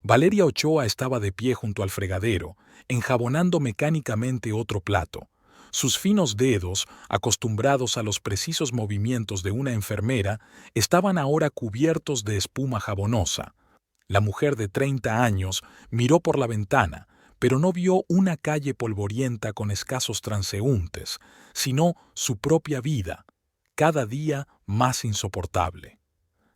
Valeria Ochoa estaba de pie junto al fregadero, enjabonando mecánicamente otro plato. Sus finos dedos, acostumbrados a los precisos movimientos de una enfermera, estaban ahora cubiertos de espuma jabonosa. La mujer de 30 años miró por la ventana, pero no vio una calle polvorienta con escasos transeúntes, sino su propia vida, cada día más insoportable.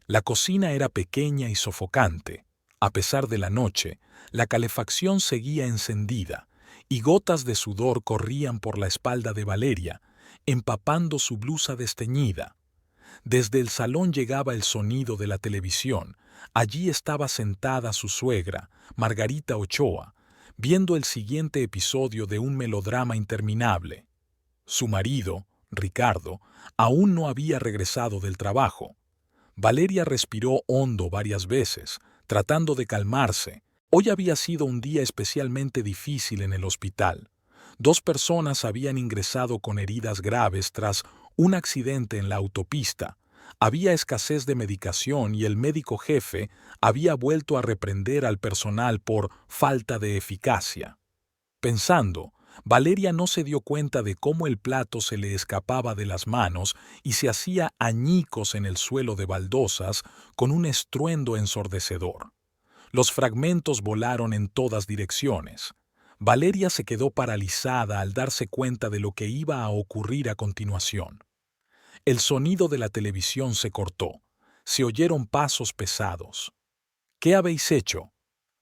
La cocina era pequeña y sofocante. A pesar de la noche, la calefacción seguía encendida, y gotas de sudor corrían por la espalda de Valeria, empapando su blusa desteñida. Desde el salón llegaba el sonido de la televisión. Allí estaba sentada su suegra, Margarita Ochoa, viendo el siguiente episodio de un melodrama interminable. Su marido, Ricardo, aún no había regresado del trabajo. Valeria respiró hondo varias veces, tratando de calmarse. Hoy había sido un día especialmente difícil en el hospital. 2 personas habían ingresado con heridas graves tras un accidente en la autopista. Había escasez de medicación y el médico jefe había vuelto a reprender al personal por falta de eficacia. Pensando, Valeria no se dio cuenta de cómo el plato se le escapaba de las manos y se hacía añicos en el suelo de baldosas con un estruendo ensordecedor. Los fragmentos volaron en todas direcciones. Valeria se quedó paralizada al darse cuenta de lo que iba a ocurrir a continuación. El sonido de la televisión se cortó. Se oyeron pasos pesados. ¿Qué habéis hecho?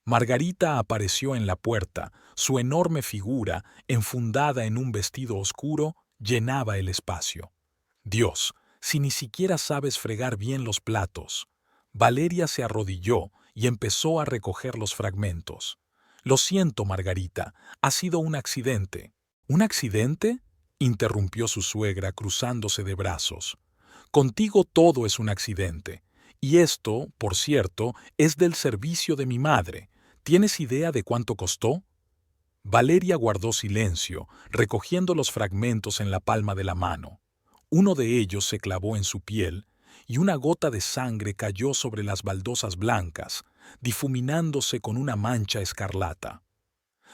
Margarita apareció en la puerta. Su enorme figura, enfundada en un vestido oscuro, llenaba el espacio. Dios, si ni siquiera sabes fregar bien los platos. Valeria se arrodilló y empezó a recoger los fragmentos. Lo siento, Margarita, ha sido un accidente. ¿Un accidente?, interrumpió su suegra cruzándose de brazos. Contigo todo es un accidente. Y esto, por cierto, es del servicio de mi madre. ¿Tienes idea de cuánto costó? Valeria guardó silencio, recogiendo los fragmentos en la palma de la mano. Uno de ellos se clavó en su piel, y una gota de sangre cayó sobre las baldosas blancas, difuminándose con una mancha escarlata.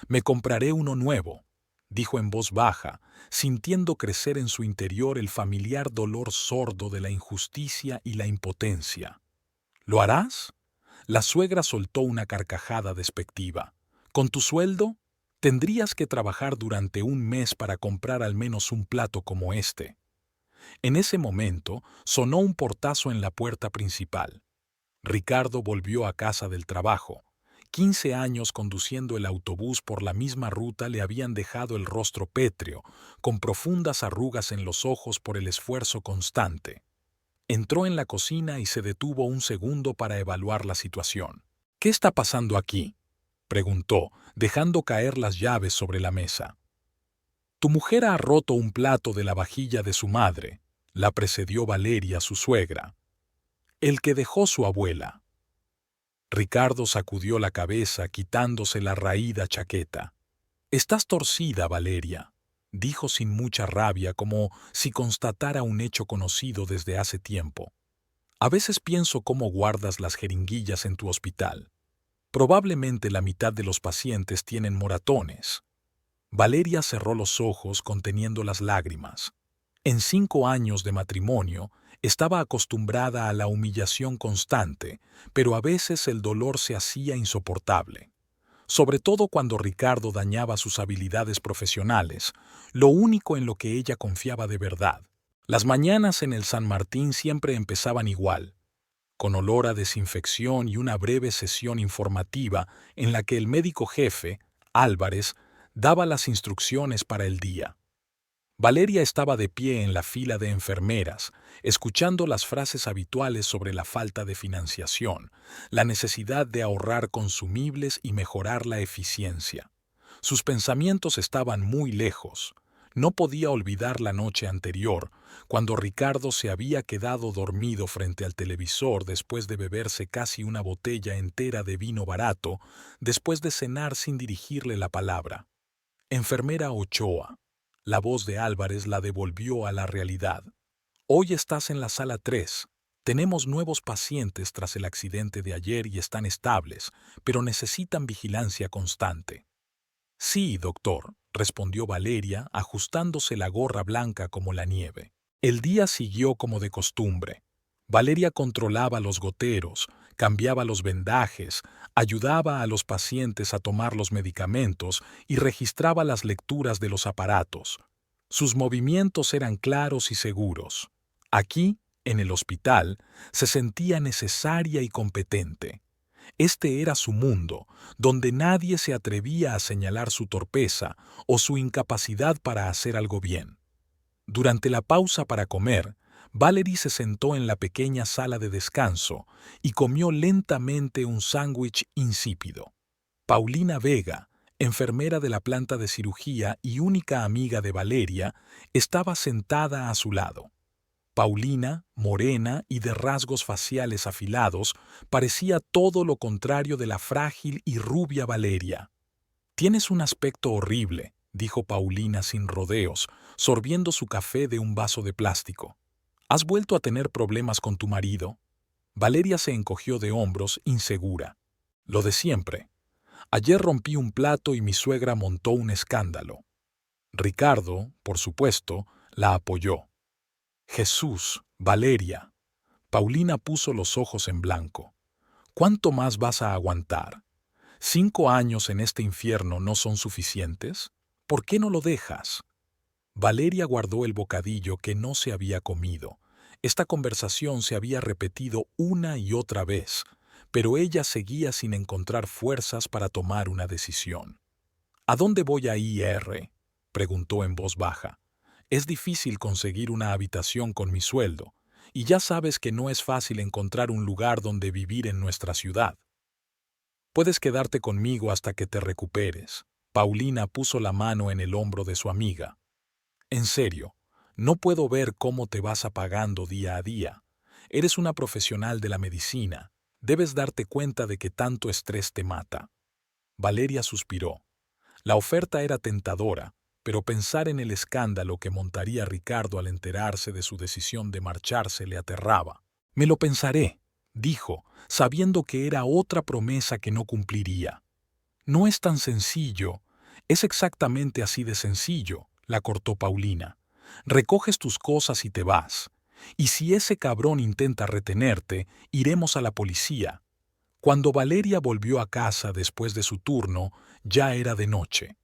«Me compraré uno nuevo», dijo en voz baja, sintiendo crecer en su interior el familiar dolor sordo de la injusticia y la impotencia. «¿Lo harás?» La suegra soltó una carcajada despectiva. «¿Con tu sueldo? Tendrías que trabajar durante un mes para comprar al menos un plato como este». En ese momento sonó un portazo en la puerta principal. Ricardo volvió a casa del trabajo. 15 años conduciendo el autobús por la misma ruta le habían dejado el rostro pétreo, con profundas arrugas en los ojos por el esfuerzo constante. Entró en la cocina y se detuvo un segundo para evaluar la situación. «¿Qué está pasando aquí?», preguntó, dejando caer las llaves sobre la mesa. «Tu mujer ha roto un plato de la vajilla de su madre», la precedió Valeria, su suegra. «El que dejó su abuela». Ricardo sacudió la cabeza, quitándose la raída chaqueta. «Estás torcida, Valeria», dijo sin mucha rabia, como si constatara un hecho conocido desde hace tiempo. «A veces pienso cómo guardas las jeringuillas en tu hospital. Probablemente la mitad de los pacientes tienen moratones». Valeria cerró los ojos conteniendo las lágrimas. En 5 años de matrimonio, estaba acostumbrada a la humillación constante, pero a veces el dolor se hacía insoportable. Sobre todo cuando Ricardo dañaba sus habilidades profesionales, lo único en lo que ella confiaba de verdad. Las mañanas en el San Martín siempre empezaban igual, con olor a desinfección y una breve sesión informativa en la que el médico jefe, Álvarez, daba las instrucciones para el día. Valeria estaba de pie en la fila de enfermeras, escuchando las frases habituales sobre la falta de financiación, la necesidad de ahorrar consumibles y mejorar la eficiencia. Sus pensamientos estaban muy lejos. No podía olvidar la noche anterior, cuando Ricardo se había quedado dormido frente al televisor después de beberse casi una botella entera de vino barato, después de cenar sin dirigirle la palabra. «Enfermera Ochoa». La voz de Álvarez la devolvió a la realidad. «Hoy estás en la sala 3. Tenemos nuevos pacientes tras el accidente de ayer y están estables, pero necesitan vigilancia constante. Sí, doctor, respondió Valeria, ajustándose la gorra blanca como la nieve. El día siguió como de costumbre. Valeria controlaba los goteros, cambiaba los vendajes, ayudaba a los pacientes a tomar los medicamentos y registraba las lecturas de los aparatos. Sus movimientos eran claros y seguros. Aquí, en el hospital, se sentía necesaria y competente. Este era su mundo, donde nadie se atrevía a señalar su torpeza o su incapacidad para hacer algo bien. Durante la pausa para comer, Valerie se sentó en la pequeña sala de descanso y comió lentamente un sándwich insípido. Paulina Vega, enfermera de la planta de cirugía y única amiga de Valeria, estaba sentada a su lado. Paulina, morena y de rasgos faciales afilados, parecía todo lo contrario de la frágil y rubia Valeria. «Tienes un aspecto horrible», dijo Paulina sin rodeos, sorbiendo su café de un vaso de plástico. «¿Has vuelto a tener problemas con tu marido?» Valeria se encogió de hombros, insegura. «Lo de siempre. Ayer rompí un plato y mi suegra montó un escándalo». Ricardo, por supuesto, la apoyó. «Jesús, Valeria». Paulina puso los ojos en blanco. «¿Cuánto más vas a aguantar? ¿5 años en este infierno no son suficientes? ¿Por qué no lo dejas?» Valeria guardó el bocadillo que no se había comido. Esta conversación se había repetido una y otra vez, pero ella seguía sin encontrar fuerzas para tomar una decisión. «¿A dónde voy a ir?» preguntó en voz baja. «Es difícil conseguir una habitación con mi sueldo, y ya sabes que no es fácil encontrar un lugar donde vivir en nuestra ciudad. Puedes quedarte conmigo hasta que te recuperes». Paulina puso la mano en el hombro de su amiga. «En serio, no puedo ver cómo te vas apagando día a día. Eres una profesional de la medicina. Debes darte cuenta de que tanto estrés te mata». Valeria suspiró. La oferta era tentadora, pero pensar en el escándalo que montaría Ricardo al enterarse de su decisión de marcharse le aterraba. «Me lo pensaré», dijo, sabiendo que era otra promesa que no cumpliría. «No es tan sencillo». «Es exactamente así de sencillo», la cortó Paulina. «Recoges tus cosas y te vas. Y si ese cabrón intenta retenerte, iremos a la policía». Cuando Valeria volvió a casa después de su turno, ya era de noche.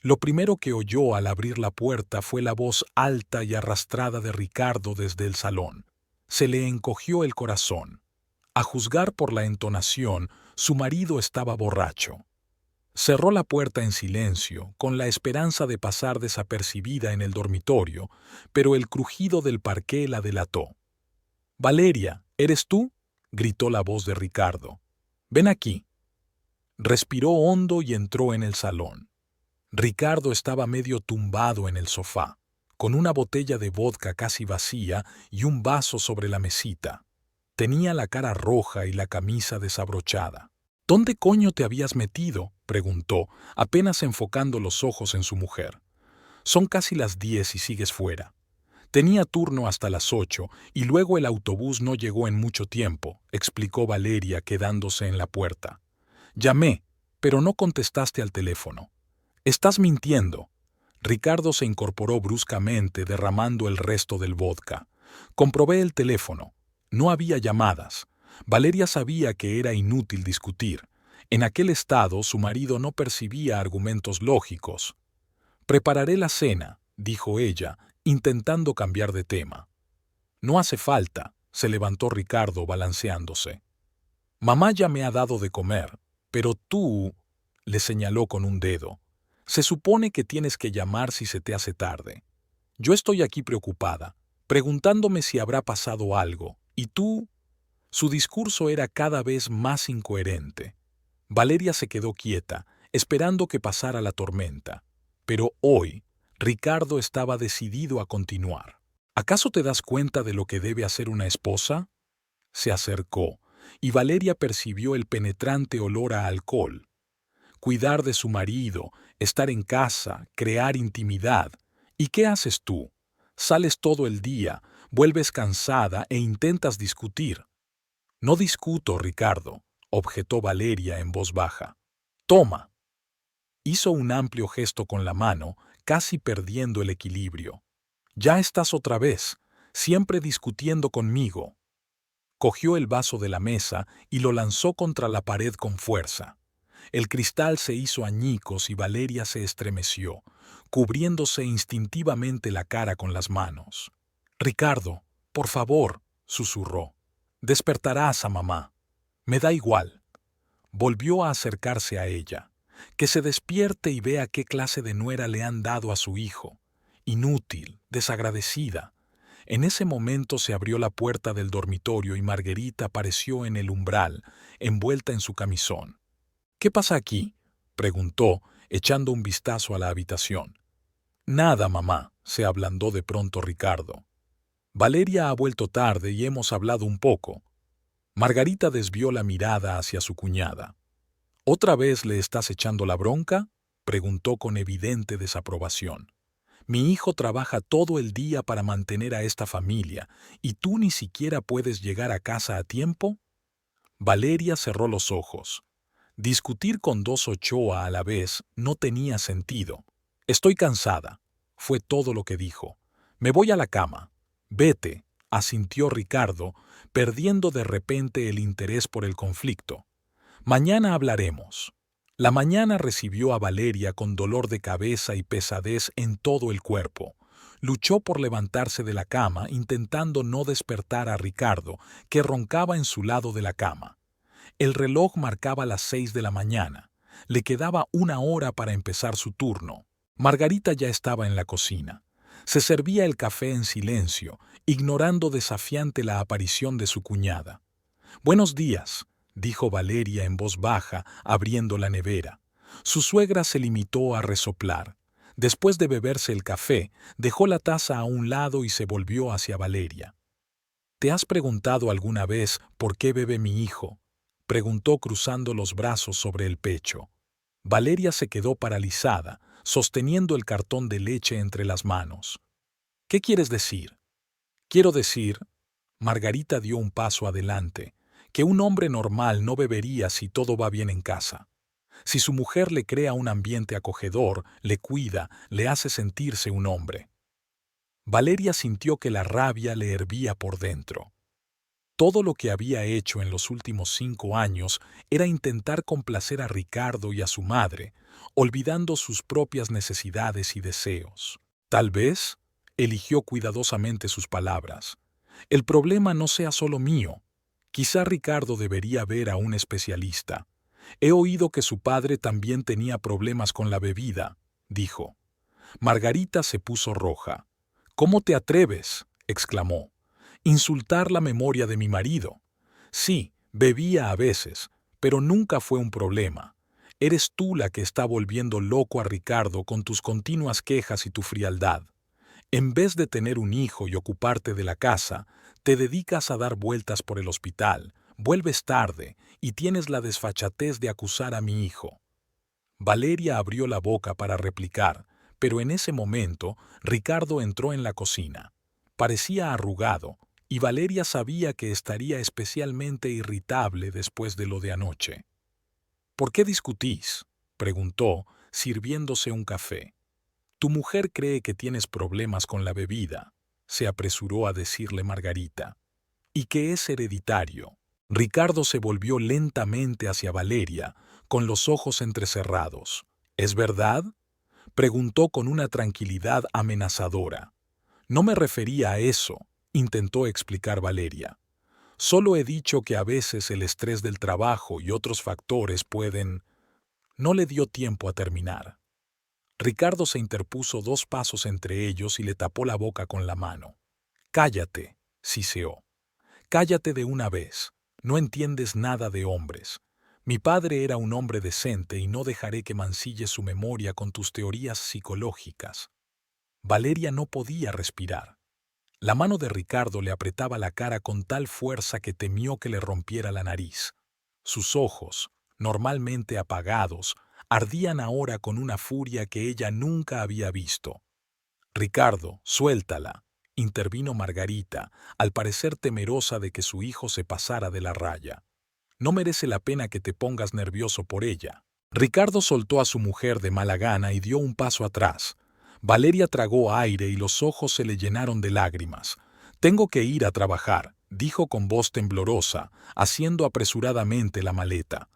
Lo primero que oyó al abrir la puerta fue la voz alta y arrastrada de Ricardo desde el salón. Se le encogió el corazón. A juzgar por la entonación, su marido estaba borracho. Cerró la puerta en silencio, con la esperanza de pasar desapercibida en el dormitorio, pero el crujido del parqué la delató. «Valeria, ¿eres tú?», gritó la voz de Ricardo. «Ven aquí». Respiró hondo y entró en el salón. Ricardo estaba medio tumbado en el sofá, con una botella de vodka casi vacía y un vaso sobre la mesita. Tenía la cara roja y la camisa desabrochada. «¿Dónde coño te habías metido?», preguntó, apenas enfocando los ojos en su mujer. «Son casi las 10 y sigues fuera». «Tenía turno hasta las 8 y luego el autobús no llegó en mucho tiempo», explicó Valeria quedándose en la puerta. «Llamé, pero no contestaste al teléfono». «Estás mintiendo». Ricardo se incorporó bruscamente, derramando el resto del vodka. «Comprobé el teléfono. No había llamadas». Valeria sabía que era inútil discutir. En aquel estado su marido no percibía argumentos lógicos. «Prepararé la cena», dijo ella, intentando cambiar de tema. «No hace falta», se levantó Ricardo balanceándose. «Mamá ya me ha dado de comer, pero tú», le señaló con un dedo. «Se supone que tienes que llamar si se te hace tarde. Yo estoy aquí preocupada, preguntándome si habrá pasado algo, y tú...». Su discurso era cada vez más incoherente. Valeria se quedó quieta, esperando que pasara la tormenta. Pero hoy, Ricardo estaba decidido a continuar. «¿Acaso te das cuenta de lo que debe hacer una esposa?». Se acercó, y Valeria percibió el penetrante olor a alcohol. Cuidar de su marido, estar en casa, crear intimidad. ¿Y qué haces tú? Sales todo el día, Vuelves cansada e intentas discutir. No discuto, Ricardo, objetó Valeria en voz baja. Toma. Hizo un amplio gesto con la mano, casi perdiendo el equilibrio. Ya estás otra vez, siempre discutiendo conmigo. Cogió el vaso de la mesa y lo lanzó contra la pared con fuerza. El cristal se hizo añicos y Valeria se estremeció, cubriéndose instintivamente la cara con las manos. Ricardo, por favor, susurró. Despertarás a mamá. Me da igual. Volvió a acercarse a ella. Que se despierte y vea qué clase de nuera le han dado a su hijo. Inútil, desagradecida. En ese momento se abrió la puerta del dormitorio y Margarita apareció en el umbral, envuelta en su camisón. ¿Qué pasa aquí?, preguntó, echando un vistazo a la habitación. Nada, mamá, se ablandó de pronto Ricardo. Valeria ha vuelto tarde y hemos hablado un poco. Margarita desvió la mirada hacia su cuñada. ¿Otra vez le estás echando la bronca?, preguntó con evidente desaprobación. Mi hijo trabaja todo el día para mantener a esta familia, ¿y tú ni siquiera puedes llegar a casa a tiempo? Valeria cerró los ojos. Discutir con dos Ochoa a la vez no tenía sentido. Estoy cansada, fue todo lo que dijo. Me voy a la cama. Vete, asintió Ricardo, perdiendo de repente el interés por el conflicto. Mañana hablaremos. La mañana recibió a Valeria con dolor de cabeza y pesadez en todo el cuerpo. Luchó por levantarse de la cama intentando no despertar a Ricardo, que roncaba en su lado de la cama. El reloj marcaba las 6 de la mañana. Le quedaba 1 hora para empezar su turno. Margarita ya estaba en la cocina. Se servía el café en silencio, ignorando desafiante la aparición de su cuñada. «Buenos días», dijo Valeria en voz baja, abriendo la nevera. Su suegra se limitó a resoplar. Después de beberse el café, dejó la taza a un lado y se volvió hacia Valeria. «¿Te has preguntado alguna vez por qué bebe mi hijo?», preguntó cruzando los brazos sobre el pecho. Valeria se quedó paralizada, sosteniendo el cartón de leche entre las manos. «¿Qué quieres decir?». «Quiero decir», Margarita dio un paso adelante, «que un hombre normal no bebería si todo va bien en casa. Si su mujer le crea un ambiente acogedor, le cuida, le hace sentirse un hombre». Valeria sintió que la rabia le hervía por dentro. Todo lo que había hecho en los últimos 5 años era intentar complacer a Ricardo y a su madre, olvidando sus propias necesidades y deseos. Tal vez, eligió cuidadosamente sus palabras, el problema no sea solo mío. Quizá Ricardo debería ver a un especialista. He oído que su padre también tenía problemas con la bebida, dijo. Margarita se puso roja. «¿Cómo te atreves?», exclamó. «Insultar la memoria de mi marido». «Sí, bebía a veces, pero nunca fue un problema. Eres tú la que está volviendo loco a Ricardo con tus continuas quejas y tu frialdad. En vez de tener un hijo y ocuparte de la casa, te dedicas a dar vueltas por el hospital, vuelves tarde y tienes la desfachatez de acusar a mi hijo». Valeria abrió la boca para replicar, pero en ese momento Ricardo entró en la cocina. Parecía arrugado, y Valeria sabía que estaría especialmente irritable después de lo de anoche. «¿Por qué discutís?», preguntó, sirviéndose un café. «Tu mujer cree que tienes problemas con la bebida», se apresuró a decirle Margarita, «y que es hereditario». Ricardo se volvió lentamente hacia Valeria, con los ojos entrecerrados. «¿Es verdad?», preguntó con una tranquilidad amenazadora. «No me refería a eso», intentó explicar Valeria. «Solo he dicho que a veces el estrés del trabajo y otros factores pueden...». No le dio tiempo a terminar. Ricardo se interpuso 2 pasos entre ellos y le tapó la boca con la mano. «Cállate», siseó. «Cállate de una vez. No entiendes nada de hombres. Mi padre era un hombre decente y no dejaré que mancilles su memoria con tus teorías psicológicas». Valeria no podía respirar. La mano de Ricardo le apretaba la cara con tal fuerza que temió que le rompiera la nariz. Sus ojos, normalmente apagados, ardían ahora con una furia que ella nunca había visto. «Ricardo, suéltala», intervino Margarita, al parecer temerosa de que su hijo se pasara de la raya. No merece la pena que te pongas nervioso por ella. Ricardo soltó a su mujer de mala gana y dio un paso atrás. Valeria tragó aire y los ojos se le llenaron de lágrimas. Tengo que ir a trabajar, dijo con voz temblorosa, haciendo apresuradamente la maleta.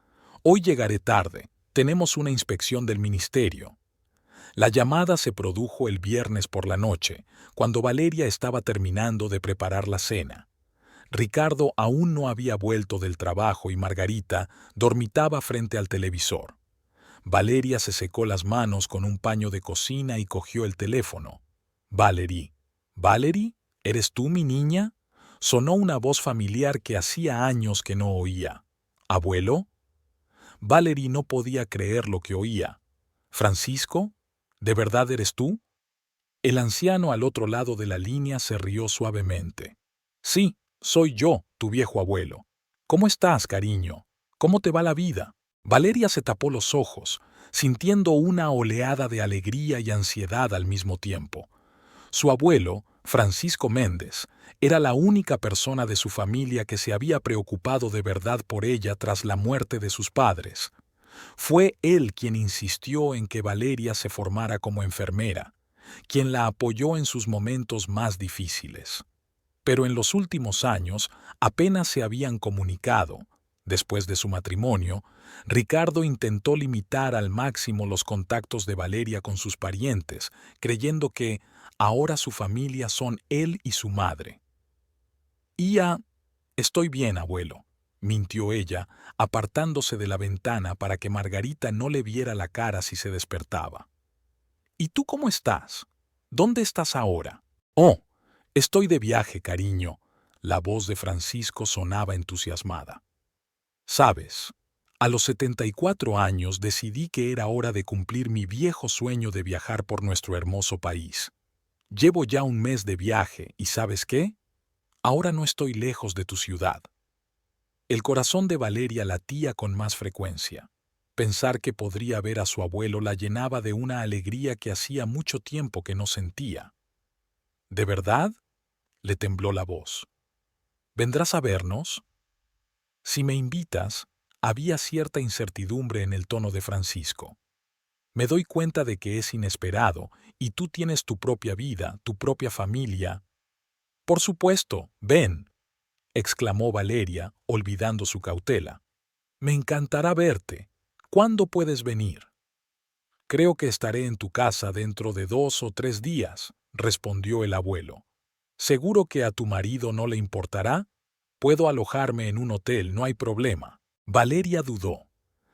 Hoy llegaré tarde. Tenemos una inspección del ministerio. La llamada se produjo el viernes por la noche, cuando Valeria estaba terminando de preparar la cena. Ricardo aún no había vuelto del trabajo y Margarita dormitaba frente al televisor. Valeria se secó las manos con un paño de cocina y cogió el teléfono. «Valerie. ¿Valerie? ¿Eres tú, mi niña?» Sonó una voz familiar que hacía años que no oía. «¿Abuelo?» Valerie no podía creer lo que oía. «¿Francisco? ¿De verdad eres tú?» El anciano al otro lado de la línea se rió suavemente. «Sí, soy yo, tu viejo abuelo. ¿Cómo estás, cariño? ¿Cómo te va la vida?» Valeria se tapó los ojos, sintiendo una oleada de alegría y ansiedad al mismo tiempo. Su abuelo, Francisco Méndez, era la única persona de su familia que se había preocupado de verdad por ella tras la muerte de sus padres. Fue él quien insistió en que Valeria se formara como enfermera, quien la apoyó en sus momentos más difíciles. Pero en los últimos años apenas se habían comunicado. Después de su matrimonio, Ricardo intentó limitar al máximo los contactos de Valeria con sus parientes, creyendo que ahora su familia son él y su madre. «Estoy bien, abuelo», mintió ella, apartándose de la ventana para que Margarita no le viera la cara si se despertaba. «¿Y tú cómo estás? ¿Dónde estás ahora?» «Oh, estoy de viaje, cariño». La voz de Francisco sonaba entusiasmada. «Sabes, a los 74 años decidí que era hora de cumplir mi viejo sueño de viajar por nuestro hermoso país. Llevo ya un mes de viaje y ¿sabes qué? Ahora no estoy lejos de tu ciudad». El corazón de Valeria latía con más frecuencia. Pensar que podría ver a su abuelo la llenaba de una alegría que hacía mucho tiempo que no sentía. «¿De verdad?» le tembló la voz. «¿Vendrás a vernos?» «Si me invitas», había cierta incertidumbre en el tono de Francisco. «Me doy cuenta de que es inesperado y tú tienes tu propia vida, tu propia familia». «Por supuesto, ven», exclamó Valeria, olvidando su cautela. «Me encantará verte. ¿Cuándo puedes venir?» «Creo que estaré en tu casa dentro de 2 o 3 días», respondió el abuelo. «¿Seguro que a tu marido no le importará? Puedo alojarme en un hotel, no hay problema». Valeria dudó.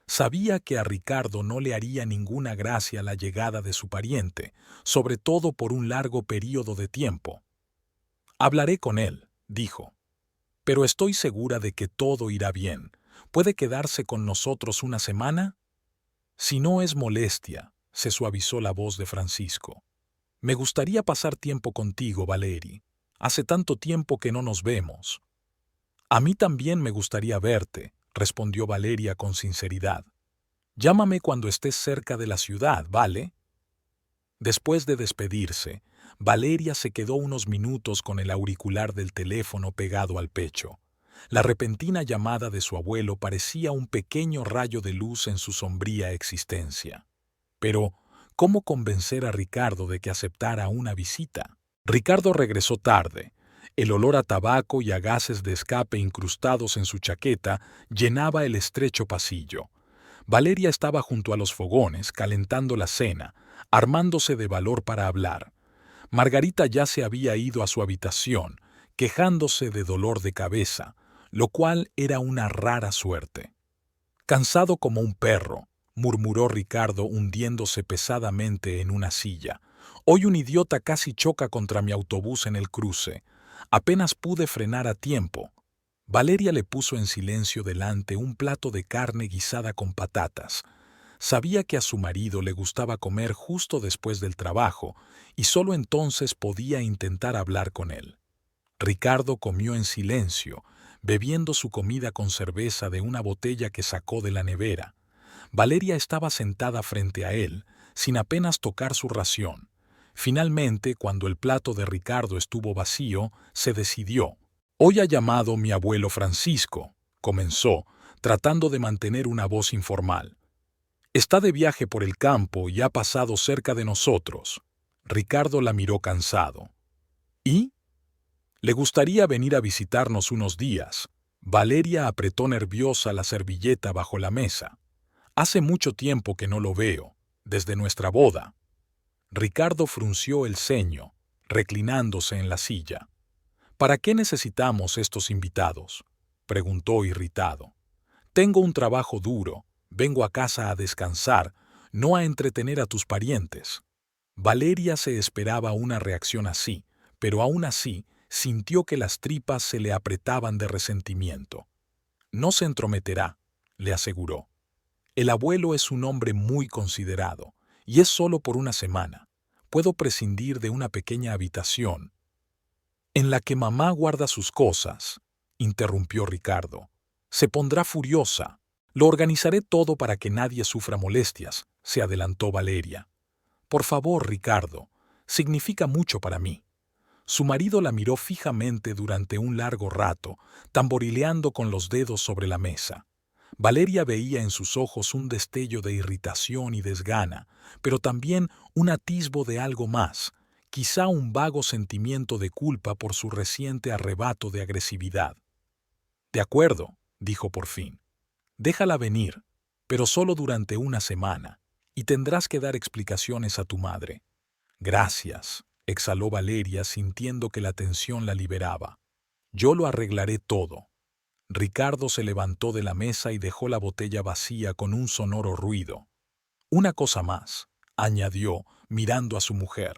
Sabía que a Ricardo no le haría ninguna gracia la llegada de su pariente, sobre todo por un largo período de tiempo. «Hablaré con él», dijo. «Pero estoy segura de que todo irá bien. ¿Puede quedarse con nosotros una semana?» «Si no es molestia», se suavizó la voz de Francisco. «Me gustaría pasar tiempo contigo, Valerie. Hace tanto tiempo que no nos vemos». «A mí también me gustaría verte», respondió Valeria con sinceridad. «Llámame cuando estés cerca de la ciudad, ¿vale?» Después de despedirse, Valeria se quedó unos minutos con el auricular del teléfono pegado al pecho. La repentina llamada de su abuelo parecía un pequeño rayo de luz en su sombría existencia. Pero, ¿cómo convencer a Ricardo de que aceptara una visita? Ricardo regresó tarde. El olor a tabaco y a gases de escape incrustados en su chaqueta llenaba el estrecho pasillo. Valeria estaba junto a los fogones, calentando la cena, armándose de valor para hablar. Margarita ya se había ido a su habitación, quejándose de dolor de cabeza, lo cual era una rara suerte. «Cansado como un perro», murmuró Ricardo hundiéndose pesadamente en una silla. «Hoy un idiota casi choca contra mi autobús en el cruce. Apenas pude frenar a tiempo». Valeria le puso en silencio delante un plato de carne guisada con patatas. Sabía que a su marido le gustaba comer justo después del trabajo y solo entonces podía intentar hablar con él. Ricardo comió en silencio, bebiendo su comida con cerveza de una botella que sacó de la nevera. Valeria estaba sentada frente a él, sin apenas tocar su ración. Finalmente, cuando el plato de Ricardo estuvo vacío, se decidió. «Hoy ha llamado mi abuelo Francisco», comenzó, tratando de mantener una voz informal. «Está de viaje por el campo y ha pasado cerca de nosotros». Ricardo la miró cansado. «¿Y? ¿Le gustaría venir a visitarnos unos días?» Valeria apretó nerviosa la servilleta bajo la mesa. «Hace mucho tiempo que no lo veo, desde nuestra boda». Ricardo frunció el ceño, reclinándose en la silla. «¿Para qué necesitamos estos invitados?», preguntó irritado. «Tengo un trabajo duro, vengo a casa a descansar, no a entretener a tus parientes». Valeria se esperaba una reacción así, pero aún así sintió que las tripas se le apretaban de resentimiento. «No se entrometerá», le aseguró. «El abuelo es un hombre muy considerado, y es solo por una semana. Puedo prescindir de una pequeña habitación en la que mamá guarda sus cosas», interrumpió Ricardo. «Se pondrá furiosa. Lo organizaré todo para que nadie sufra molestias», se adelantó Valeria. «Por favor, Ricardo, significa mucho para mí». Su marido la miró fijamente durante un largo rato, tamborileando con los dedos sobre la mesa. Valeria veía en sus ojos un destello de irritación y desgana, pero también un atisbo de algo más, quizá un vago sentimiento de culpa por su reciente arrebato de agresividad. «De acuerdo», dijo por fin. «Déjala venir, pero solo durante una semana, y tendrás que dar explicaciones a tu madre». «Gracias», exhaló Valeria sintiendo que la tensión la liberaba. «Yo lo arreglaré todo». Ricardo se levantó de la mesa y dejó la botella vacía con un sonoro ruido. «Una cosa más», añadió, mirando a su mujer.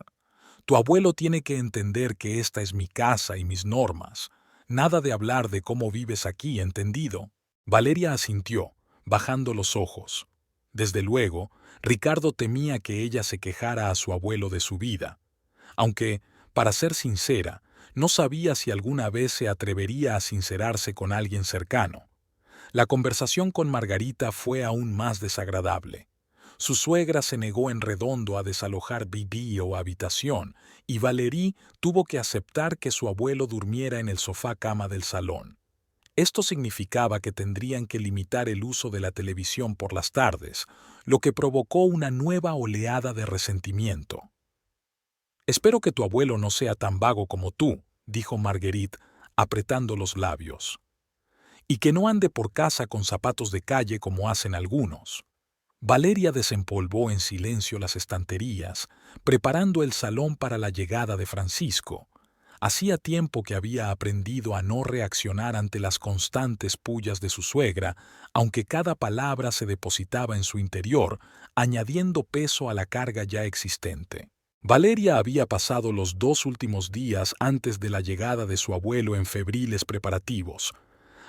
«Tu abuelo tiene que entender que esta es mi casa y mis normas. Nada de hablar de cómo vives aquí, ¿entendido?». Valeria asintió, bajando los ojos. Desde luego, Ricardo temía que ella se quejara a su abuelo de su vida. Aunque, para ser sincera, no sabía si alguna vez se atrevería a sincerarse con alguien cercano. La conversación con Margarita fue aún más desagradable. Su suegra se negó en redondo a desalojar bibí o habitación, y Valérie tuvo que aceptar que su abuelo durmiera en el sofá-cama del salón. Esto significaba que tendrían que limitar el uso de la televisión por las tardes, lo que provocó una nueva oleada de resentimiento. «Espero que tu abuelo no sea tan vago como tú», dijo Marguerite, apretando los labios. «Y que no ande por casa con zapatos de calle como hacen algunos». Valeria desempolvó en silencio las estanterías, preparando el salón para la llegada de Francisco. Hacía tiempo que había aprendido a no reaccionar ante las constantes pullas de su suegra, aunque cada palabra se depositaba en su interior, añadiendo peso a la carga ya existente. Valeria había pasado los 2 últimos días antes de la llegada de su abuelo en febriles preparativos.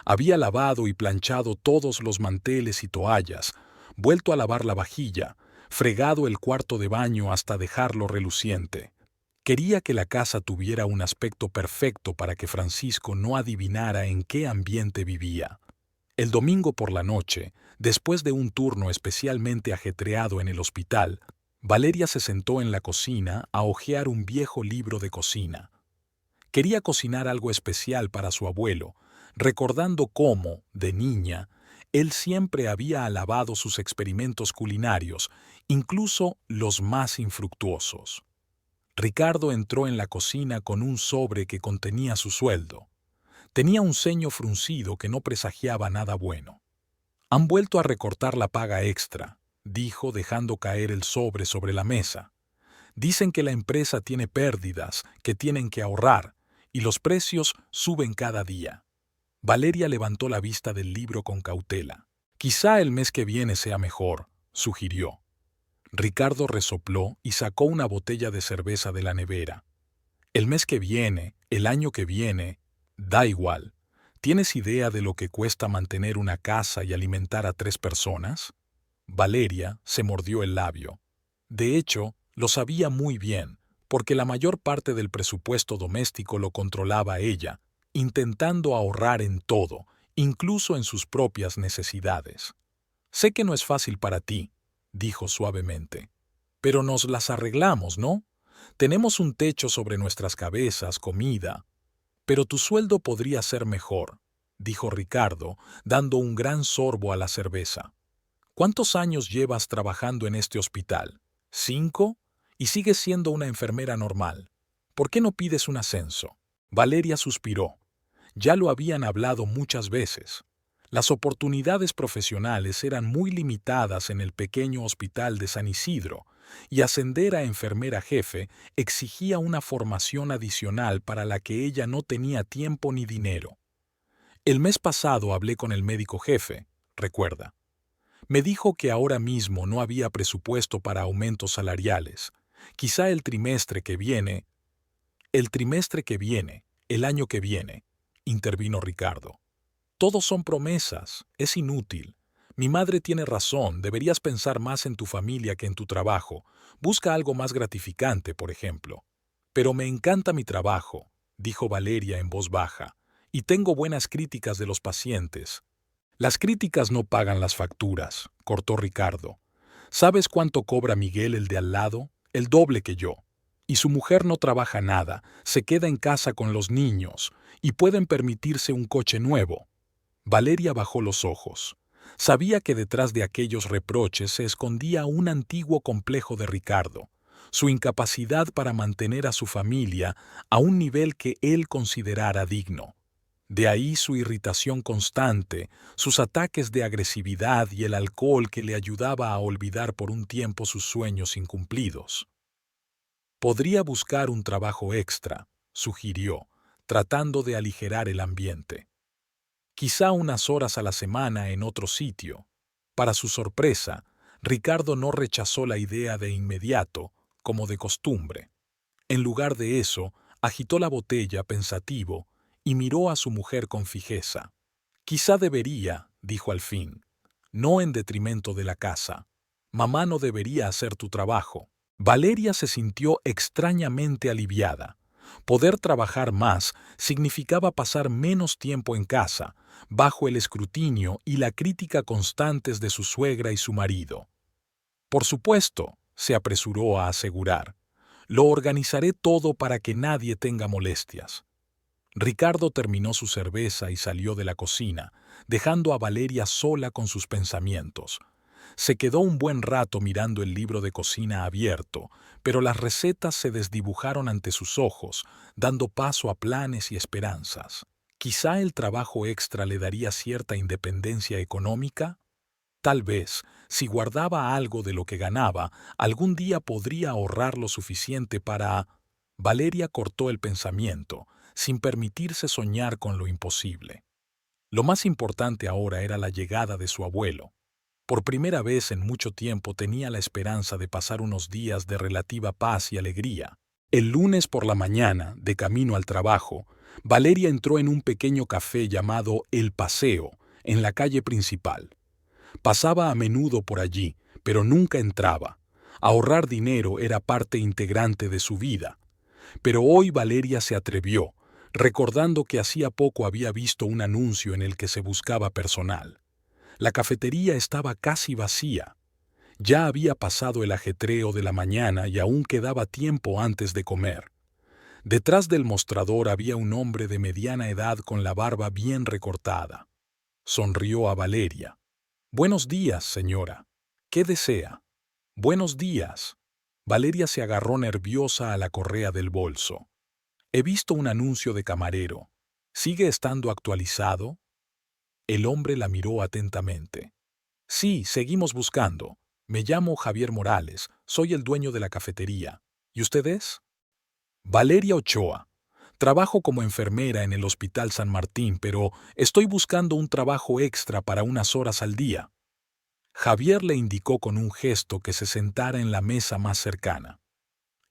Había lavado y planchado todos los manteles y toallas, vuelto a lavar la vajilla, fregado el cuarto de baño hasta dejarlo reluciente. Quería que la casa tuviera un aspecto perfecto para que Francisco no adivinara en qué ambiente vivía. El domingo por la noche, después de un turno especialmente ajetreado en el hospital, Valeria se sentó en la cocina a hojear un viejo libro de cocina. Quería cocinar algo especial para su abuelo, recordando cómo, de niña, él siempre había alabado sus experimentos culinarios, incluso los más infructuosos. Ricardo entró en la cocina con un sobre que contenía su sueldo. Tenía un ceño fruncido que no presagiaba nada bueno. «Han vuelto a recortar la paga extra», dijo dejando caer el sobre la mesa. «Dicen que la empresa tiene pérdidas, que tienen que ahorrar, y los precios suben cada día». Valeria levantó la vista del libro con cautela. «Quizá el mes que viene sea mejor», sugirió. Ricardo resopló y sacó una botella de cerveza de la nevera. «El mes que viene, el año que viene, da igual. ¿Tienes idea de lo que cuesta mantener una casa y alimentar a 3 personas?» Valeria se mordió el labio. De hecho, lo sabía muy bien, porque la mayor parte del presupuesto doméstico lo controlaba ella, intentando ahorrar en todo, incluso en sus propias necesidades. «Sé que no es fácil para ti», dijo suavemente, «pero nos las arreglamos, ¿no? Tenemos un techo sobre nuestras cabezas, comida. Pero tu sueldo podría ser mejor, dijo Ricardo, dando un gran sorbo a la cerveza. ¿Cuántos años llevas trabajando en este hospital? ¿5? Y sigues siendo una enfermera normal. ¿Por qué no pides un ascenso? Valeria suspiró. Ya lo habían hablado muchas veces. Las oportunidades profesionales eran muy limitadas en el pequeño hospital de San Isidro, y ascender a enfermera jefe exigía una formación adicional para la que ella no tenía tiempo ni dinero. El mes pasado hablé con el médico jefe, recuerda. Me dijo que ahora mismo no había presupuesto para aumentos salariales. Quizá el trimestre que viene, el año que viene, intervino Ricardo. Todos son promesas, es inútil. Mi madre tiene razón, deberías pensar más en tu familia que en tu trabajo. Busca algo más gratificante, por ejemplo. Pero me encanta mi trabajo, dijo Valeria en voz baja, y tengo buenas críticas de los pacientes. Las críticas no pagan las facturas, cortó Ricardo. ¿Sabes cuánto cobra Miguel, el de al lado? El doble que yo. Y su mujer no trabaja nada, se queda en casa con los niños, y pueden permitirse un coche nuevo. Valeria bajó los ojos. Sabía que detrás de aquellos reproches se escondía un antiguo complejo de Ricardo, su incapacidad para mantener a su familia a un nivel que él considerara digno. De ahí su irritación constante, sus ataques de agresividad y el alcohol que le ayudaba a olvidar por un tiempo sus sueños incumplidos. Podría buscar un trabajo extra, sugirió, tratando de aligerar el ambiente. Quizá unas horas a la semana en otro sitio. Para su sorpresa, Ricardo no rechazó la idea de inmediato, como de costumbre. En lugar de eso, agitó la botella pensativo y miró a su mujer con fijeza. Quizá debería, dijo al fin, no en detrimento de la casa. Mamá no debería hacer tu trabajo. Valeria se sintió extrañamente aliviada. Poder trabajar más significaba pasar menos tiempo en casa, bajo el escrutinio y la crítica constantes de su suegra y su marido. Por supuesto, se apresuró a asegurar, lo organizaré todo para que nadie tenga molestias. Ricardo terminó su cerveza y salió de la cocina, dejando a Valeria sola con sus pensamientos. Se quedó un buen rato mirando el libro de cocina abierto, pero las recetas se desdibujaron ante sus ojos, dando paso a planes y esperanzas. Quizá el trabajo extra le daría cierta independencia económica. Tal vez, si guardaba algo de lo que ganaba, algún día podría ahorrar lo suficiente para... Valeria cortó el pensamiento, sin permitirse soñar con lo imposible. Lo más importante ahora era la llegada de su abuelo. Por primera vez en mucho tiempo tenía la esperanza de pasar unos días de relativa paz y alegría. El lunes por la mañana, de camino al trabajo, Valeria entró en un pequeño café llamado El Paseo, en la calle principal. Pasaba a menudo por allí, pero nunca entraba. Ahorrar dinero era parte integrante de su vida. Pero hoy Valeria se atrevió, recordando que hacía poco había visto un anuncio en el que se buscaba personal. La cafetería estaba casi vacía. Ya había pasado el ajetreo de la mañana y aún quedaba tiempo antes de comer. Detrás del mostrador había un hombre de mediana edad con la barba bien recortada. Sonrió a Valeria. «Buenos días, señora. ¿Qué desea?» «Buenos días». Valeria se agarró nerviosa a la correa del bolso. «He visto un anuncio de camarero. ¿Sigue estando actualizado?» El hombre la miró atentamente. «Sí, seguimos buscando. Me llamo Javier Morales, soy el dueño de la cafetería. ¿Y usted es?» «Valeria Ochoa. Trabajo como enfermera en el Hospital San Martín, pero estoy buscando un trabajo extra para unas horas al día». Javier le indicó con un gesto que se sentara en la mesa más cercana.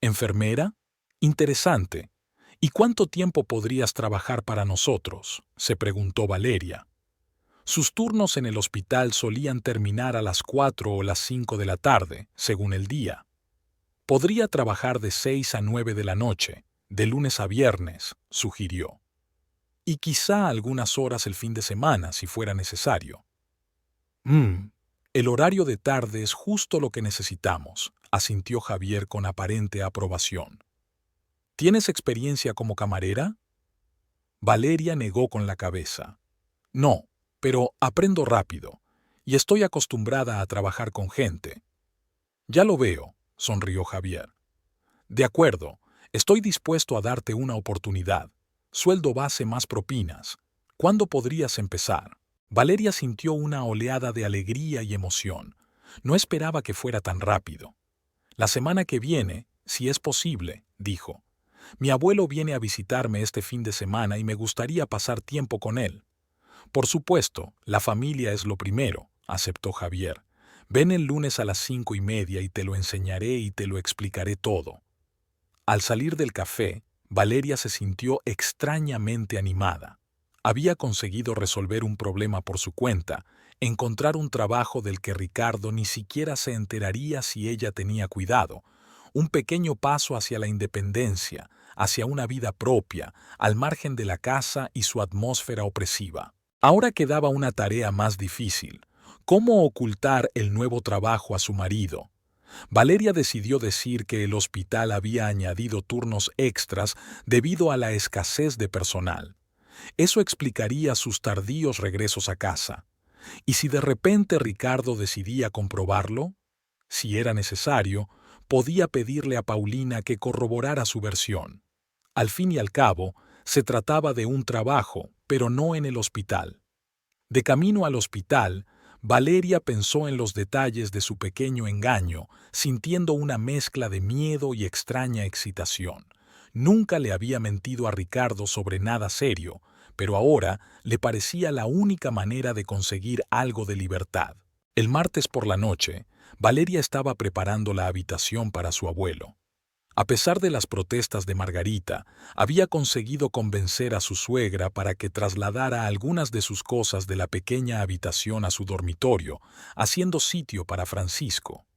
«¿Enfermera? Interesante. ¿Y cuánto tiempo podrías trabajar para nosotros?», se preguntó Valeria. Sus turnos en el hospital solían terminar a las 4 o las 5 de la tarde, según el día. «Podría trabajar de 6 a 9 de la noche, de lunes a viernes», sugirió. «Y quizá algunas horas el fin de semana, si fuera necesario». El horario de tarde es justo lo que necesitamos», asintió Javier con aparente aprobación. ¿Tienes experiencia como camarera? Valeria negó con la cabeza. No, pero aprendo rápido, y estoy acostumbrada a trabajar con gente. Ya lo veo, sonrió Javier. De acuerdo, estoy dispuesto a darte una oportunidad. Sueldo base más propinas. ¿Cuándo podrías empezar? Valeria sintió una oleada de alegría y emoción. No esperaba que fuera tan rápido. La semana que viene, si es posible, dijo. Mi abuelo viene a visitarme este fin de semana y me gustaría pasar tiempo con él. Por supuesto, la familia es lo primero, aceptó Javier. Ven el lunes a las 5:30 y te lo enseñaré y te lo explicaré todo. Al salir del café, Valeria se sintió extrañamente animada. Había conseguido resolver un problema por su cuenta, encontrar un trabajo del que Ricardo ni siquiera se enteraría si ella tenía cuidado, un pequeño paso hacia la independencia, hacia una vida propia, al margen de la casa y su atmósfera opresiva. Ahora quedaba una tarea más difícil: ¿cómo ocultar el nuevo trabajo a su marido? Valeria decidió decir que el hospital había añadido turnos extras debido a la escasez de personal. Eso explicaría sus tardíos regresos a casa. ¿Y si de repente Ricardo decidía comprobarlo? Si era necesario, podía pedirle a Paulina que corroborara su versión. Al fin y al cabo, se trataba de un trabajo, pero no en el hospital. De camino al hospital, Valeria pensó en los detalles de su pequeño engaño, sintiendo una mezcla de miedo y extraña excitación. Nunca le había mentido a Ricardo sobre nada serio, pero ahora le parecía la única manera de conseguir algo de libertad. El martes por la noche, Valeria estaba preparando la habitación para su abuelo. A pesar de las protestas de Margarita, había conseguido convencer a su suegra para que trasladara algunas de sus cosas de la pequeña habitación a su dormitorio, haciendo sitio para Francisco.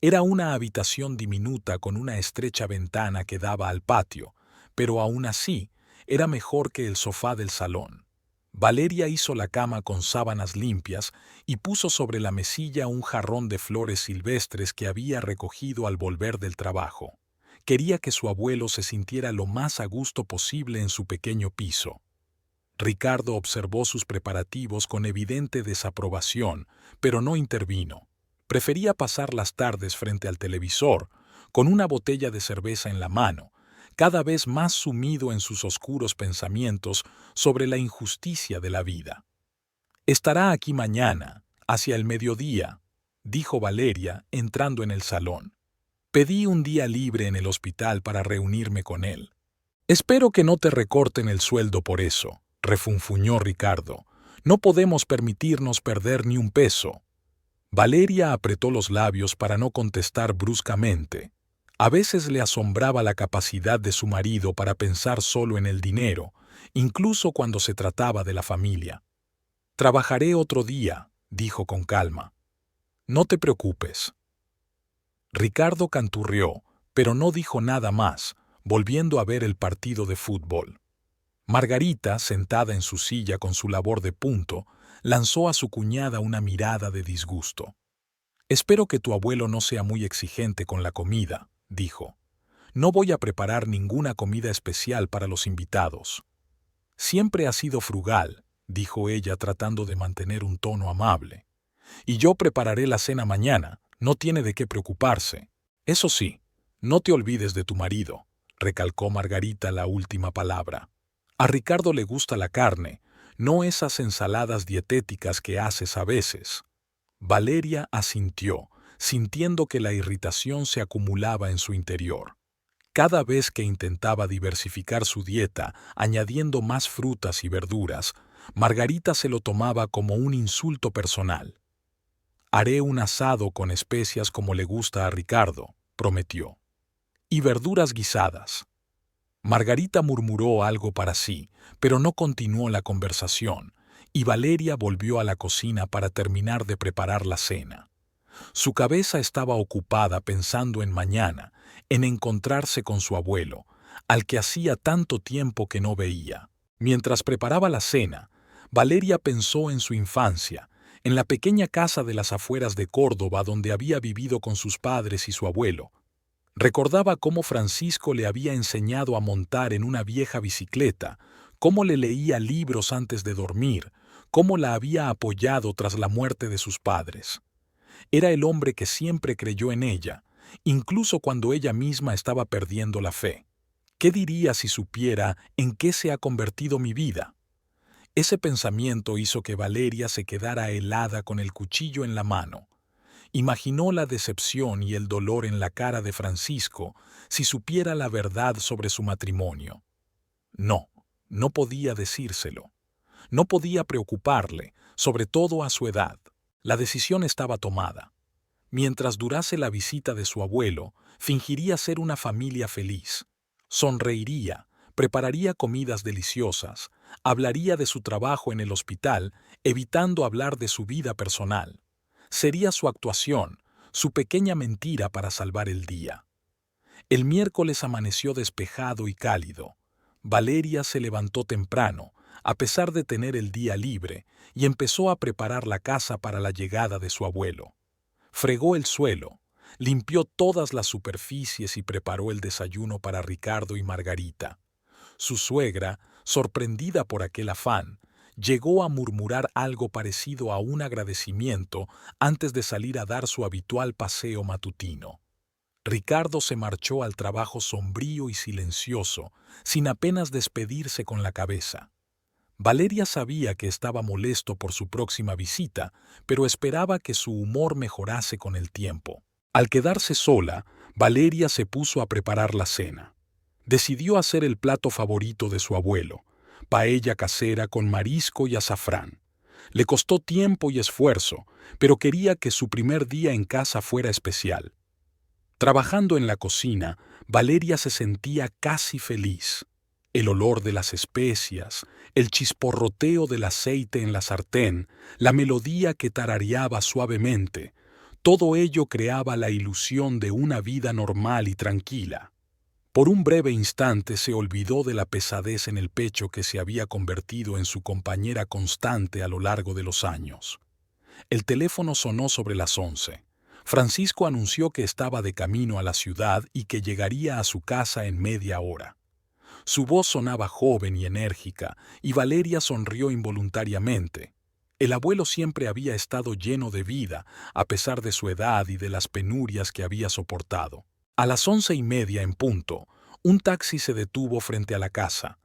Era una habitación diminuta con una estrecha ventana que daba al patio, pero aún así era mejor que el sofá del salón. Valeria hizo la cama con sábanas limpias y puso sobre la mesilla un jarrón de flores silvestres que había recogido al volver del trabajo. Quería que su abuelo se sintiera lo más a gusto posible en su pequeño piso. Ricardo observó sus preparativos con evidente desaprobación, pero no intervino. Prefería pasar las tardes frente al televisor, con una botella de cerveza en la mano, cada vez más sumido en sus oscuros pensamientos sobre la injusticia de la vida. «Estará aquí mañana, hacia el mediodía», dijo Valeria, entrando en el salón. «Pedí un día libre en el hospital para reunirme con él». «Espero que no te recorten el sueldo por eso», refunfuñó Ricardo. «No podemos permitirnos perder ni un peso». Valeria apretó los labios para no contestar bruscamente. A veces le asombraba la capacidad de su marido para pensar solo en el dinero, incluso cuando se trataba de la familia. «Trabajaré otro día», dijo con calma. «No te preocupes». Ricardo canturreó, pero no dijo nada más, volviendo a ver el partido de fútbol. Margarita, sentada en su silla con su labor de punto, lanzó a su cuñada una mirada de disgusto. «Espero que tu abuelo no sea muy exigente con la comida», dijo. «No voy a preparar ninguna comida especial para los invitados». «Siempre ha sido frugal», dijo ella tratando de mantener un tono amable. «Y yo prepararé la cena mañana, no tiene de qué preocuparse. Eso sí, no te olvides de tu marido», recalcó Margarita la última palabra. «A Ricardo le gusta la carne, no esas ensaladas dietéticas que haces a veces». Valeria asintió, sintiendo que la irritación se acumulaba en su interior. Cada vez que intentaba diversificar su dieta, añadiendo más frutas y verduras, Margarita se lo tomaba como un insulto personal. «Haré un asado con especias como le gusta a Ricardo», prometió. «Y verduras guisadas». Margarita murmuró algo para sí, pero no continuó la conversación, y Valeria volvió a la cocina para terminar de preparar la cena. Su cabeza estaba ocupada pensando en mañana, en encontrarse con su abuelo, al que hacía tanto tiempo que no veía. Mientras preparaba la cena, Valeria pensó en su infancia, en la pequeña casa de las afueras de Córdoba donde había vivido con sus padres y su abuelo. Recordaba cómo Francisco le había enseñado a montar en una vieja bicicleta, cómo le leía libros antes de dormir, cómo la había apoyado tras la muerte de sus padres. Era el hombre que siempre creyó en ella, incluso cuando ella misma estaba perdiendo la fe. ¿Qué diría si supiera en qué se ha convertido mi vida? Ese pensamiento hizo que Valeria se quedara helada con el cuchillo en la mano. Imaginó la decepción y el dolor en la cara de Francisco si supiera la verdad sobre su matrimonio. No, no podía decírselo. No podía preocuparle, sobre todo a su edad. La decisión estaba tomada. Mientras durase la visita de su abuelo, fingiría ser una familia feliz. Sonreiría, prepararía comidas deliciosas, hablaría de su trabajo en el hospital, evitando hablar de su vida personal. Sería su actuación, su pequeña mentira para salvar el día. El miércoles amaneció despejado y cálido. Valeria se levantó temprano, a pesar de tener el día libre, y empezó a preparar la casa para la llegada de su abuelo. Fregó el suelo, limpió todas las superficies y preparó el desayuno para Ricardo y Margarita. Su suegra, sorprendida por aquel afán, llegó a murmurar algo parecido a un agradecimiento antes de salir a dar su habitual paseo matutino. Ricardo se marchó al trabajo sombrío y silencioso, sin apenas despedirse con la cabeza. Valeria sabía que estaba molesto por su próxima visita, pero esperaba que su humor mejorase con el tiempo. Al quedarse sola, Valeria se puso a preparar la cena. Decidió hacer el plato favorito de su abuelo, paella casera con marisco y azafrán. Le costó tiempo y esfuerzo, pero quería que su primer día en casa fuera especial. Trabajando en la cocina, Valeria se sentía casi feliz. El olor de las especias, el chisporroteo del aceite en la sartén, la melodía que tarareaba suavemente, todo ello creaba la ilusión de una vida normal y tranquila. Por un breve instante se olvidó de la pesadez en el pecho que se había convertido en su compañera constante a lo largo de los años. El teléfono sonó sobre las 11. Francisco anunció que estaba de camino a la ciudad y que llegaría a su casa en media hora. Su voz sonaba joven y enérgica, y Valeria sonrió involuntariamente. El abuelo siempre había estado lleno de vida, a pesar de su edad y de las penurias que había soportado. A las 11:30 en punto, un taxi se detuvo frente a la casa.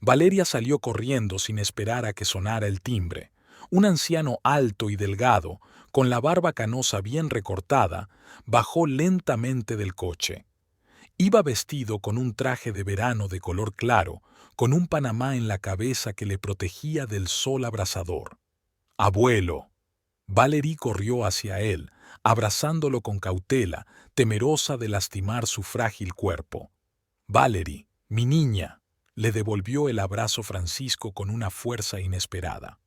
Valeria salió corriendo sin esperar a que sonara el timbre. Un anciano alto y delgado, con la barba canosa bien recortada, bajó lentamente del coche. Iba vestido con un traje de verano de color claro, con un panamá en la cabeza que le protegía del sol abrasador. «Abuelo». Valerie corrió hacia él, abrazándolo con cautela, temerosa de lastimar su frágil cuerpo. «Valerie, mi niña», le devolvió el abrazo Francisco con una fuerza inesperada.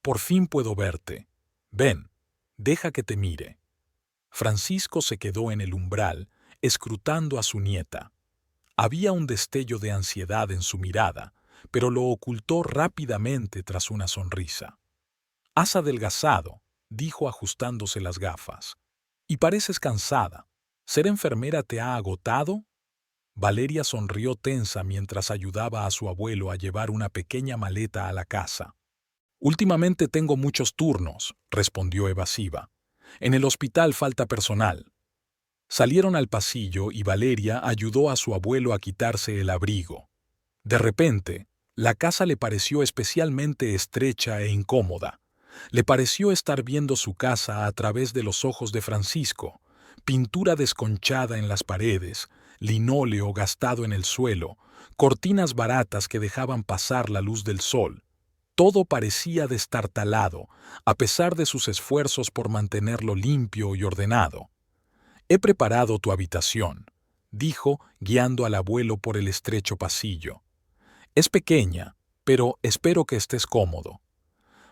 «Por fin puedo verte. Ven, deja que te mire». Francisco se quedó en el umbral, escrutando a su nieta. Había un destello de ansiedad en su mirada, pero lo ocultó rápidamente tras una sonrisa. «Has adelgazado», dijo ajustándose las gafas. «Y pareces cansada. ¿Ser enfermera te ha agotado?» Valeria sonrió tensa mientras ayudaba a su abuelo a llevar una pequeña maleta a la casa. «Últimamente tengo muchos turnos», respondió evasiva. «En el hospital falta personal». Salieron al pasillo y Valeria ayudó a su abuelo a quitarse el abrigo. De repente, la casa le pareció especialmente estrecha e incómoda. Le pareció estar viendo su casa a través de los ojos de Francisco, pintura desconchada en las paredes, linóleo gastado en el suelo, cortinas baratas que dejaban pasar la luz del sol. Todo parecía destartalado, a pesar de sus esfuerzos por mantenerlo limpio y ordenado. «He preparado tu habitación», dijo, guiando al abuelo por el estrecho pasillo. «Es pequeña, pero espero que estés cómodo».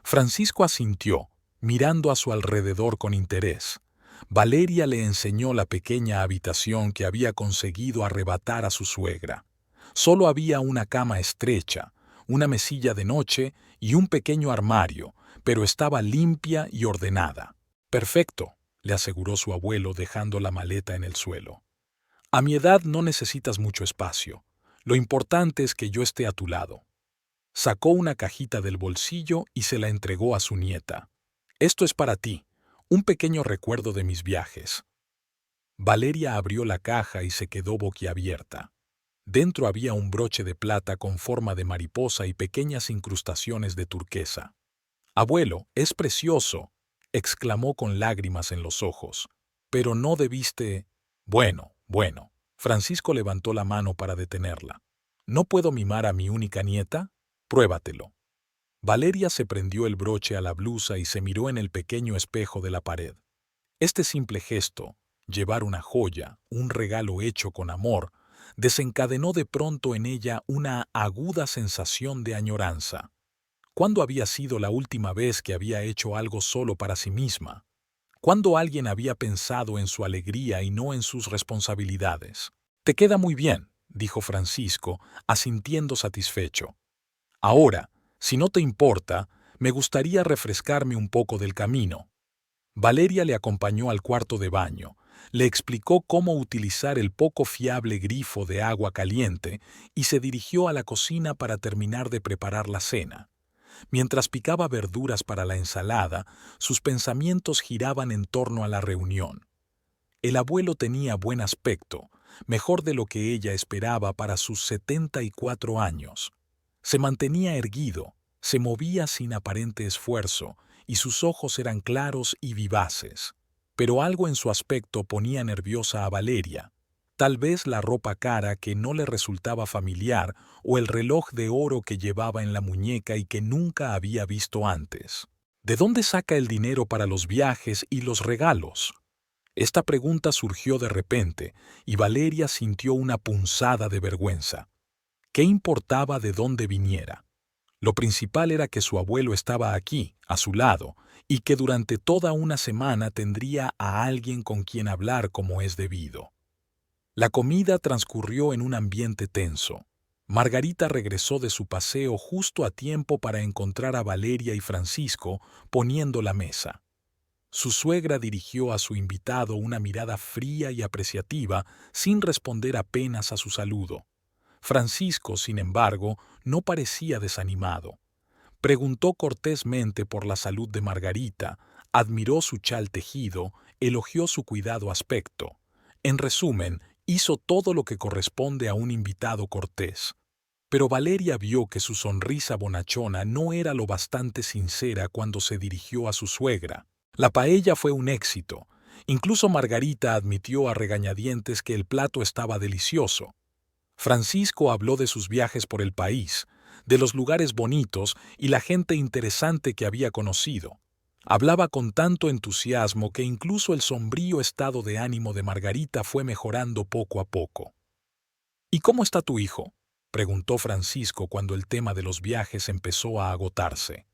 Francisco asintió, mirando a su alrededor con interés. Valeria le enseñó la pequeña habitación que había conseguido arrebatar a su suegra. Solo había una cama estrecha, una mesilla de noche y un pequeño armario, pero estaba limpia y ordenada. «Perfecto», le aseguró su abuelo dejando la maleta en el suelo. A mi edad no necesitas mucho espacio. Lo importante es que yo esté a tu lado. Sacó una cajita del bolsillo y se la entregó a su nieta. Esto es para ti, un pequeño recuerdo de mis viajes. Valeria abrió la caja y se quedó boquiabierta. Dentro había un broche de plata con forma de mariposa y pequeñas incrustaciones de turquesa. «Abuelo, es precioso», exclamó con lágrimas en los ojos. «Pero no debiste...» Bueno. Francisco levantó la mano para detenerla. «¿No puedo mimar a mi única nieta? Pruébatelo». Valeria se prendió el broche a la blusa y se miró en el pequeño espejo de la pared. Este simple gesto, llevar una joya, un regalo hecho con amor, desencadenó de pronto en ella una aguda sensación de añoranza. ¿Cuándo había sido la última vez que había hecho algo solo para sí misma? ¿Cuándo alguien había pensado en su alegría y no en sus responsabilidades? «Te queda muy bien», dijo Francisco, asintiendo satisfecho. «Ahora, si no te importa, me gustaría refrescarme un poco del camino». Valeria le acompañó al cuarto de baño, le explicó cómo utilizar el poco fiable grifo de agua caliente y se dirigió a la cocina para terminar de preparar la cena. Mientras picaba verduras para la ensalada, sus pensamientos giraban en torno a la reunión. El abuelo tenía buen aspecto, mejor de lo que ella esperaba para sus 74 años. Se mantenía erguido, se movía sin aparente esfuerzo, y sus ojos eran claros y vivaces. Pero algo en su aspecto ponía nerviosa a Valeria. Tal vez la ropa cara que no le resultaba familiar o el reloj de oro que llevaba en la muñeca y que nunca había visto antes. ¿De dónde saca el dinero para los viajes y los regalos? Esta pregunta surgió de repente y Valeria sintió una punzada de vergüenza. ¿Qué importaba de dónde viniera? Lo principal era que su abuelo estaba aquí, a su lado, y que durante toda una semana tendría a alguien con quien hablar como es debido. La comida transcurrió en un ambiente tenso. Margarita regresó de su paseo justo a tiempo para encontrar a Valeria y Francisco poniendo la mesa. Su suegra dirigió a su invitado una mirada fría y apreciativa sin responder apenas a su saludo. Francisco, sin embargo, no parecía desanimado. Preguntó cortésmente por la salud de Margarita, admiró su chal tejido, elogió su cuidado aspecto. En resumen, hizo todo lo que corresponde a un invitado cortés. Pero Valeria vio que su sonrisa bonachona no era lo bastante sincera cuando se dirigió a su suegra. La paella fue un éxito. Incluso Margarita admitió a regañadientes que el plato estaba delicioso. Francisco habló de sus viajes por el país, de los lugares bonitos y la gente interesante que había conocido. Hablaba con tanto entusiasmo que incluso el sombrío estado de ánimo de Margarita fue mejorando poco a poco. «¿Y cómo está tu hijo?», preguntó Francisco cuando el tema de los viajes empezó a agotarse.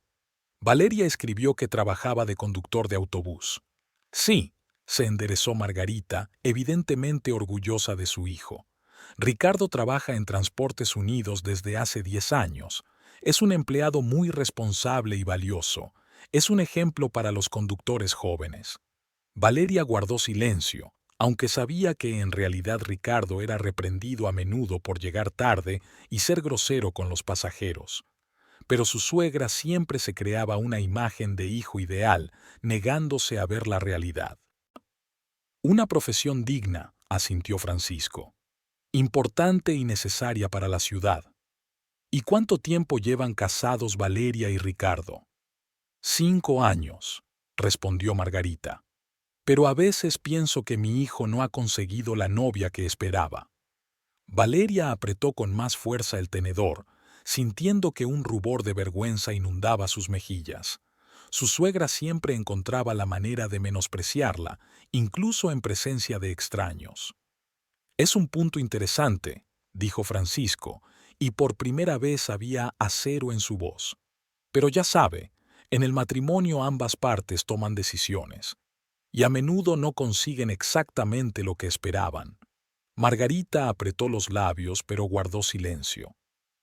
Valeria escribió que trabajaba de conductor de autobús. «Sí», se enderezó Margarita, evidentemente orgullosa de su hijo. «Ricardo trabaja en Transportes Unidos desde hace 10 años. Es un empleado muy responsable y valioso. Es un ejemplo para los conductores jóvenes». Valeria guardó silencio, aunque sabía que en realidad Ricardo era reprendido a menudo por llegar tarde y ser grosero con los pasajeros. Pero su suegra siempre se creaba una imagen de hijo ideal, negándose a ver la realidad. «Una profesión digna», asintió Francisco. «Importante y necesaria para la ciudad». «¿Y cuánto tiempo llevan casados Valeria y Ricardo?». «5 años», respondió Margarita. «Pero a veces pienso que mi hijo no ha conseguido la novia que esperaba». Valeria apretó con más fuerza el tenedor, sintiendo que un rubor de vergüenza inundaba sus mejillas. Su suegra siempre encontraba la manera de menospreciarla, incluso en presencia de extraños. «Es un punto interesante», dijo Francisco, y por primera vez había acero en su voz. «Pero ya sabe, en el matrimonio ambas partes toman decisiones, y a menudo no consiguen exactamente lo que esperaban». Margarita apretó los labios pero guardó silencio.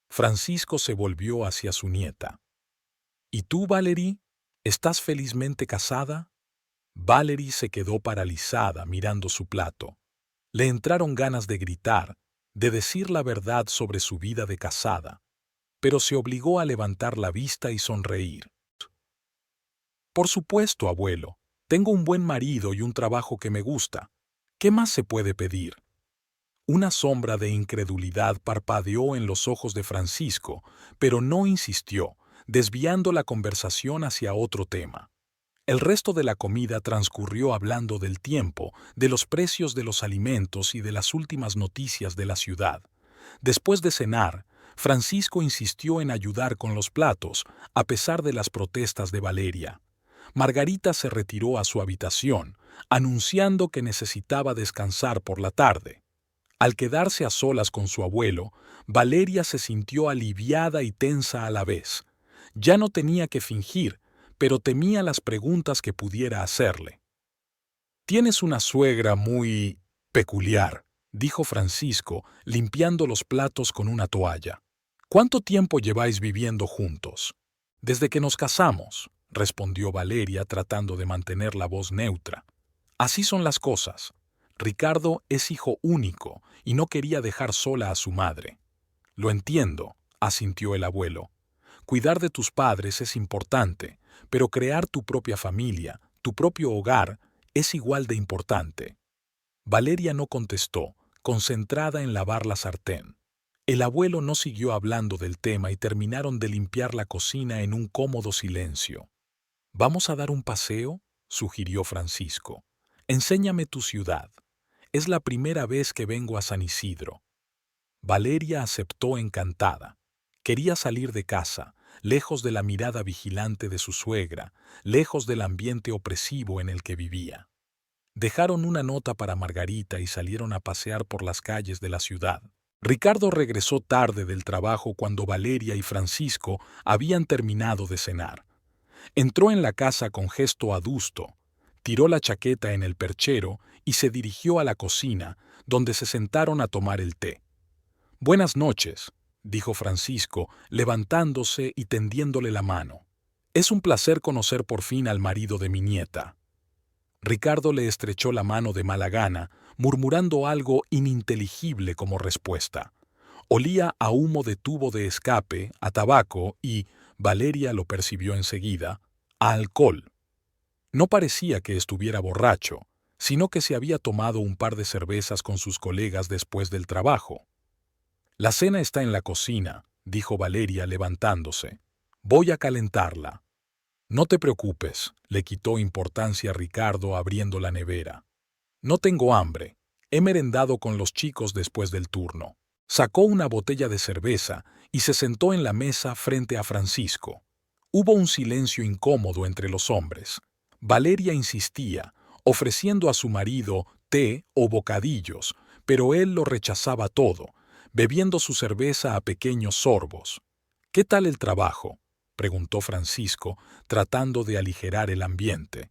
Francisco se volvió hacia su nieta. «¿Y tú, Valerie? ¿Estás felizmente casada?». Valerie se quedó paralizada mirando su plato. Le entraron ganas de gritar, de decir la verdad sobre su vida de casada, pero se obligó a levantar la vista y sonreír. Por supuesto, abuelo, tengo un buen marido y un trabajo que me gusta. ¿Qué más se puede pedir? Una sombra de incredulidad parpadeó en los ojos de Francisco, pero no insistió, desviando la conversación hacia otro tema. El resto de la comida transcurrió hablando del tiempo, de los precios de los alimentos y de las últimas noticias de la ciudad. Después de cenar, Francisco insistió en ayudar con los platos, a pesar de las protestas de Valeria. Margarita se retiró a su habitación, anunciando que necesitaba descansar por la tarde. Al quedarse a solas con su abuelo, Valeria se sintió aliviada y tensa a la vez. Ya no tenía que fingir, pero temía las preguntas que pudiera hacerle. «Tienes una suegra muy peculiar», dijo Francisco, limpiando los platos con una toalla. «¿Cuánto tiempo lleváis viviendo juntos?» «Desde que nos casamos», respondió Valeria tratando de mantener la voz neutra. «Así son las cosas. Ricardo es hijo único y no quería dejar sola a su madre». «Lo entiendo», asintió el abuelo. «Cuidar de tus padres es importante, pero crear tu propia familia, tu propio hogar, es igual de importante». Valeria no contestó, concentrada en lavar la sartén. El abuelo no siguió hablando del tema y terminaron de limpiar la cocina en un cómodo silencio. «¿Vamos a dar un paseo?», sugirió Francisco. «Enséñame tu ciudad. Es la primera vez que vengo a San Isidro». Valeria aceptó encantada. Quería salir de casa, lejos de la mirada vigilante de su suegra, lejos del ambiente opresivo en el que vivía. Dejaron una nota para Margarita y salieron a pasear por las calles de la ciudad. Ricardo regresó tarde del trabajo cuando Valeria y Francisco habían terminado de cenar. Entró en la casa con gesto adusto, tiró la chaqueta en el perchero y se dirigió a la cocina, donde se sentaron a tomar el té. «Buenas noches», dijo Francisco, levantándose y tendiéndole la mano. «Es un placer conocer por fin al marido de mi nieta». Ricardo le estrechó la mano de mala gana, murmurando algo ininteligible como respuesta. Olía a humo de tubo de escape, a tabaco y, Valeria lo percibió enseguida, a alcohol. No parecía que estuviera borracho, sino que se había tomado un par de cervezas con sus colegas después del trabajo. «La cena está en la cocina», dijo Valeria levantándose. «Voy a calentarla». «No te preocupes», le quitó importancia a Ricardo abriendo la nevera. «No tengo hambre. He merendado con los chicos después del turno». Sacó una botella de cerveza y se sentó en la mesa frente a Francisco. Hubo un silencio incómodo entre los hombres. Valeria insistía, ofreciendo a su marido té o bocadillos, pero él lo rechazaba todo, bebiendo su cerveza a pequeños sorbos. «¿Qué tal el trabajo?», preguntó Francisco, tratando de aligerar el ambiente.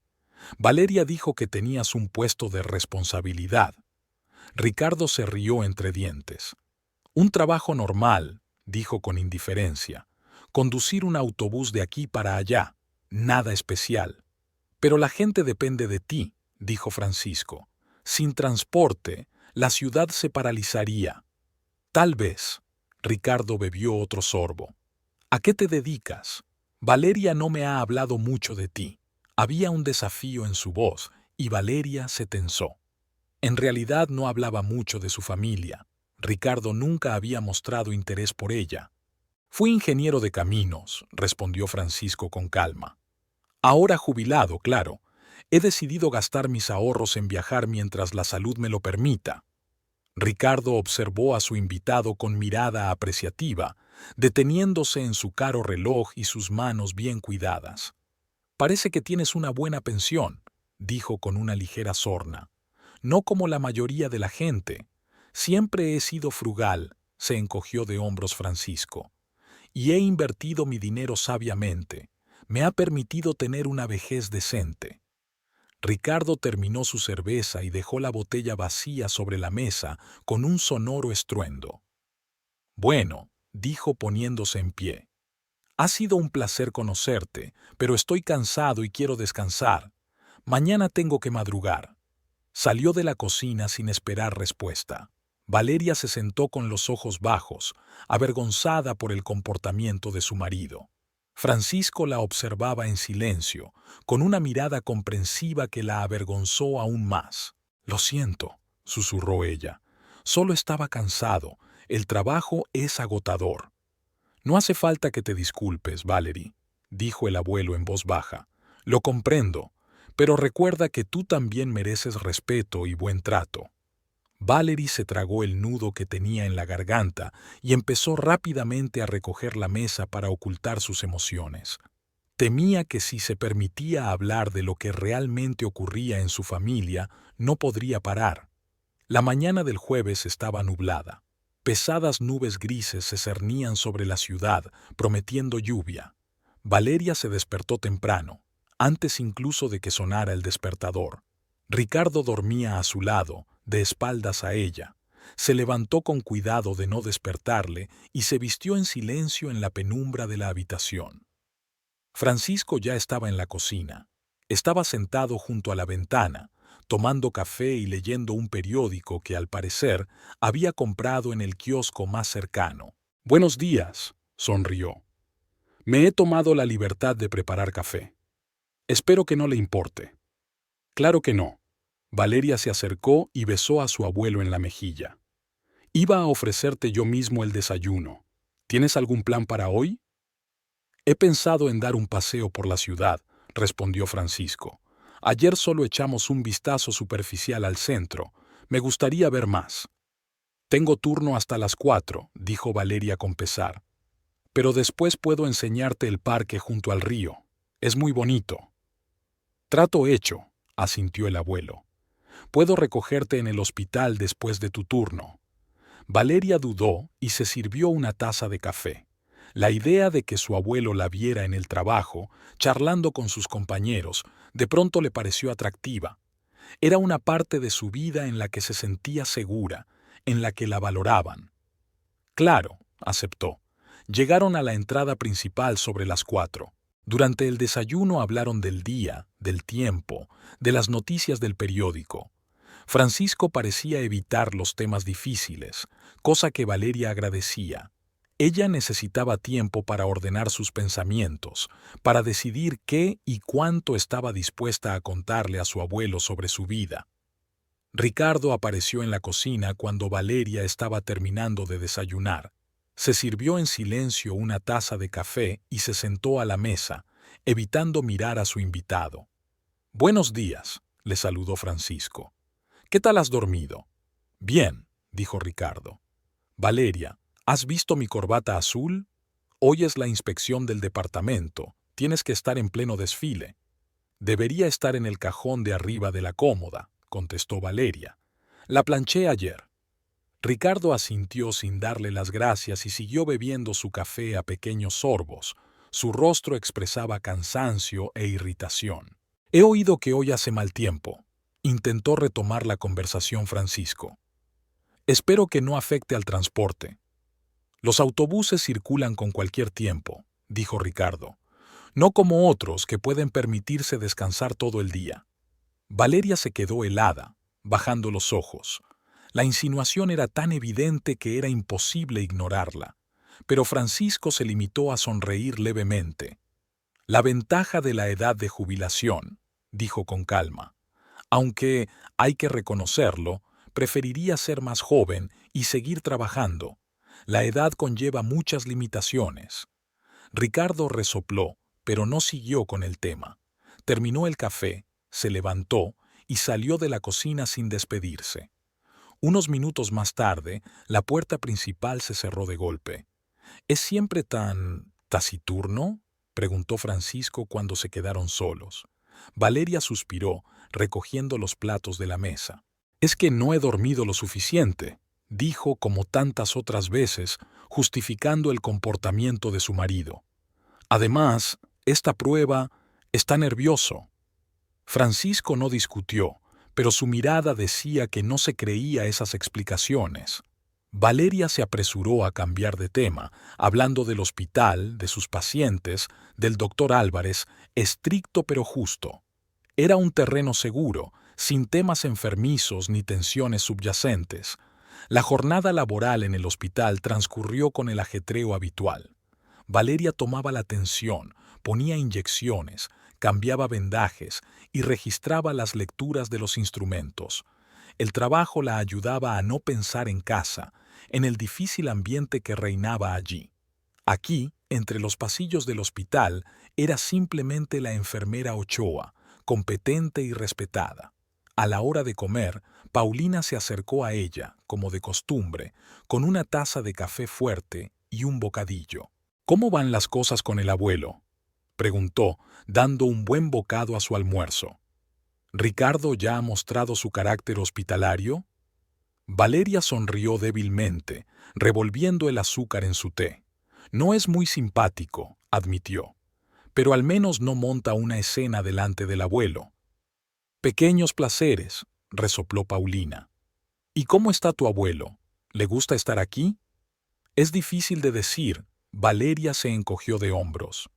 Valeria dijo que tenías un puesto de responsabilidad. Ricardo se rió entre dientes. «Un trabajo normal», dijo con indiferencia. «Conducir un autobús de aquí para allá. Nada especial». «Pero la gente depende de ti», dijo Francisco. «Sin transporte, la ciudad se paralizaría». «Tal vez». Ricardo bebió otro sorbo. «¿A qué te dedicas?» «Valeria no me ha hablado mucho de ti». Había un desafío en su voz y Valeria se tensó. En realidad no hablaba mucho de su familia. Ricardo nunca había mostrado interés por ella. «Fui ingeniero de caminos», respondió Francisco con calma. «Ahora jubilado, claro. He decidido gastar mis ahorros en viajar mientras la salud me lo permita». Ricardo observó a su invitado con mirada apreciativa, deteniéndose en su caro reloj y sus manos bien cuidadas. «Parece que tienes una buena pensión», dijo con una ligera sorna. «No como la mayoría de la gente. Siempre he sido frugal», se encogió de hombros Francisco. «Y he invertido mi dinero sabiamente. Me ha permitido tener una vejez decente». Ricardo terminó su cerveza y dejó la botella vacía sobre la mesa con un sonoro estruendo. «Bueno», dijo poniéndose en pie. «Ha sido un placer conocerte, pero estoy cansado y quiero descansar. Mañana tengo que madrugar». Salió de la cocina sin esperar respuesta. Valeria se sentó con los ojos bajos, avergonzada por el comportamiento de su marido. Francisco la observaba en silencio, con una mirada comprensiva que la avergonzó aún más. «Lo siento», susurró ella. «Solo estaba cansado. El trabajo es agotador». «No hace falta que te disculpes, Valerie», dijo el abuelo en voz baja. «Lo comprendo, pero recuerda que tú también mereces respeto y buen trato». Valerie se tragó el nudo que tenía en la garganta y empezó rápidamente a recoger la mesa para ocultar sus emociones. Temía que si se permitía hablar de lo que realmente ocurría en su familia, no podría parar. La mañana del jueves estaba nublada. Pesadas nubes grises se cernían sobre la ciudad, prometiendo lluvia. Valeria se despertó temprano, antes incluso de que sonara el despertador. Ricardo dormía a su lado, de espaldas a ella. Se levantó con cuidado de no despertarle y se vistió en silencio en la penumbra de la habitación. Francisco ya estaba en la cocina. Estaba sentado junto a la ventana, tomando café y leyendo un periódico que, al parecer, había comprado en el kiosco más cercano. «Buenos días», sonrió. «Me he tomado la libertad de preparar café. Espero que no le importe». «Claro que no». Valeria se acercó y besó a su abuelo en la mejilla. «Iba a ofrecerte yo mismo el desayuno. ¿Tienes algún plan para hoy?» «He pensado en dar un paseo por la ciudad», respondió Francisco. «Ayer solo echamos un vistazo superficial al centro. Me gustaría ver más». «Tengo turno hasta las 4», dijo Valeria con pesar. «Pero después puedo enseñarte el parque junto al río. Es muy bonito». «Trato hecho», asintió el abuelo. «Puedo recogerte en el hospital después de tu turno». Valeria dudó y se sirvió una taza de café. La idea de que su abuelo la viera en el trabajo, charlando con sus compañeros, de pronto le pareció atractiva. Era una parte de su vida en la que se sentía segura, en la que la valoraban. «Claro», aceptó. Llegaron a la entrada principal sobre las 4. Durante el desayuno hablaron del día, del tiempo, de las noticias del periódico. Francisco parecía evitar los temas difíciles, cosa que Valeria agradecía. Ella necesitaba tiempo para ordenar sus pensamientos, para decidir qué y cuánto estaba dispuesta a contarle a su abuelo sobre su vida. Ricardo apareció en la cocina cuando Valeria estaba terminando de desayunar. Se sirvió en silencio una taza de café y se sentó a la mesa, evitando mirar a su invitado. «Buenos días», le saludó Francisco. «¿Qué tal has dormido?» «Bien», dijo Ricardo. «Valeria, ¿has visto mi corbata azul? Hoy es la inspección del departamento. Tienes que estar en pleno desfile». «Debería estar en el cajón de arriba de la cómoda», contestó Valeria. «La planché ayer». Ricardo asintió sin darle las gracias y siguió bebiendo su café a pequeños sorbos. Su rostro expresaba cansancio e irritación. «He oído que hoy hace mal tiempo», intentó retomar la conversación Francisco. «Espero que no afecte al transporte». «Los autobuses circulan con cualquier tiempo», dijo Ricardo. «No como otros que pueden permitirse descansar todo el día». Valeria se quedó helada, bajando los ojos. La insinuación era tan evidente que era imposible ignorarla, pero Francisco se limitó a sonreír levemente. «La ventaja de la edad de jubilación», dijo con calma. «Aunque, hay que reconocerlo, preferiría ser más joven y seguir trabajando. La edad conlleva muchas limitaciones». Ricardo resopló, pero no siguió con el tema. Terminó el café, se levantó y salió de la cocina sin despedirse. Unos minutos más tarde, la puerta principal se cerró de golpe. «¿Es siempre tan taciturno?», preguntó Francisco cuando se quedaron solos. Valeria suspiró, recogiendo los platos de la mesa. «Es que no he dormido lo suficiente», dijo como tantas otras veces, justificando el comportamiento de su marido. «Además, esta prueba está nervioso». Francisco no discutió, pero su mirada decía que no se creía esas explicaciones. Valeria se apresuró a cambiar de tema, hablando del hospital, de sus pacientes, del doctor Álvarez, estricto pero justo. Era un terreno seguro, sin temas enfermizos ni tensiones subyacentes. La jornada laboral en el hospital transcurrió con el ajetreo habitual. Valeria tomaba la tensión, ponía inyecciones, cambiaba vendajes y registraba las lecturas de los instrumentos. El trabajo la ayudaba a no pensar en casa, en el difícil ambiente que reinaba allí. Aquí, entre los pasillos del hospital, era simplemente la enfermera Ochoa, competente y respetada. A la hora de comer, Paulina se acercó a ella, como de costumbre, con una taza de café fuerte y un bocadillo. «¿Cómo van las cosas con el abuelo?», preguntó, dando un buen bocado a su almuerzo. «¿Ricardo ya ha mostrado su carácter hospitalario?». Valeria sonrió débilmente, revolviendo el azúcar en su té. «No es muy simpático», admitió, «pero al menos no monta una escena delante del abuelo». «Pequeños placeres», resopló Paulina. «¿Y cómo está tu abuelo? ¿Le gusta estar aquí?». «Es difícil de decir», Valeria se encogió de hombros.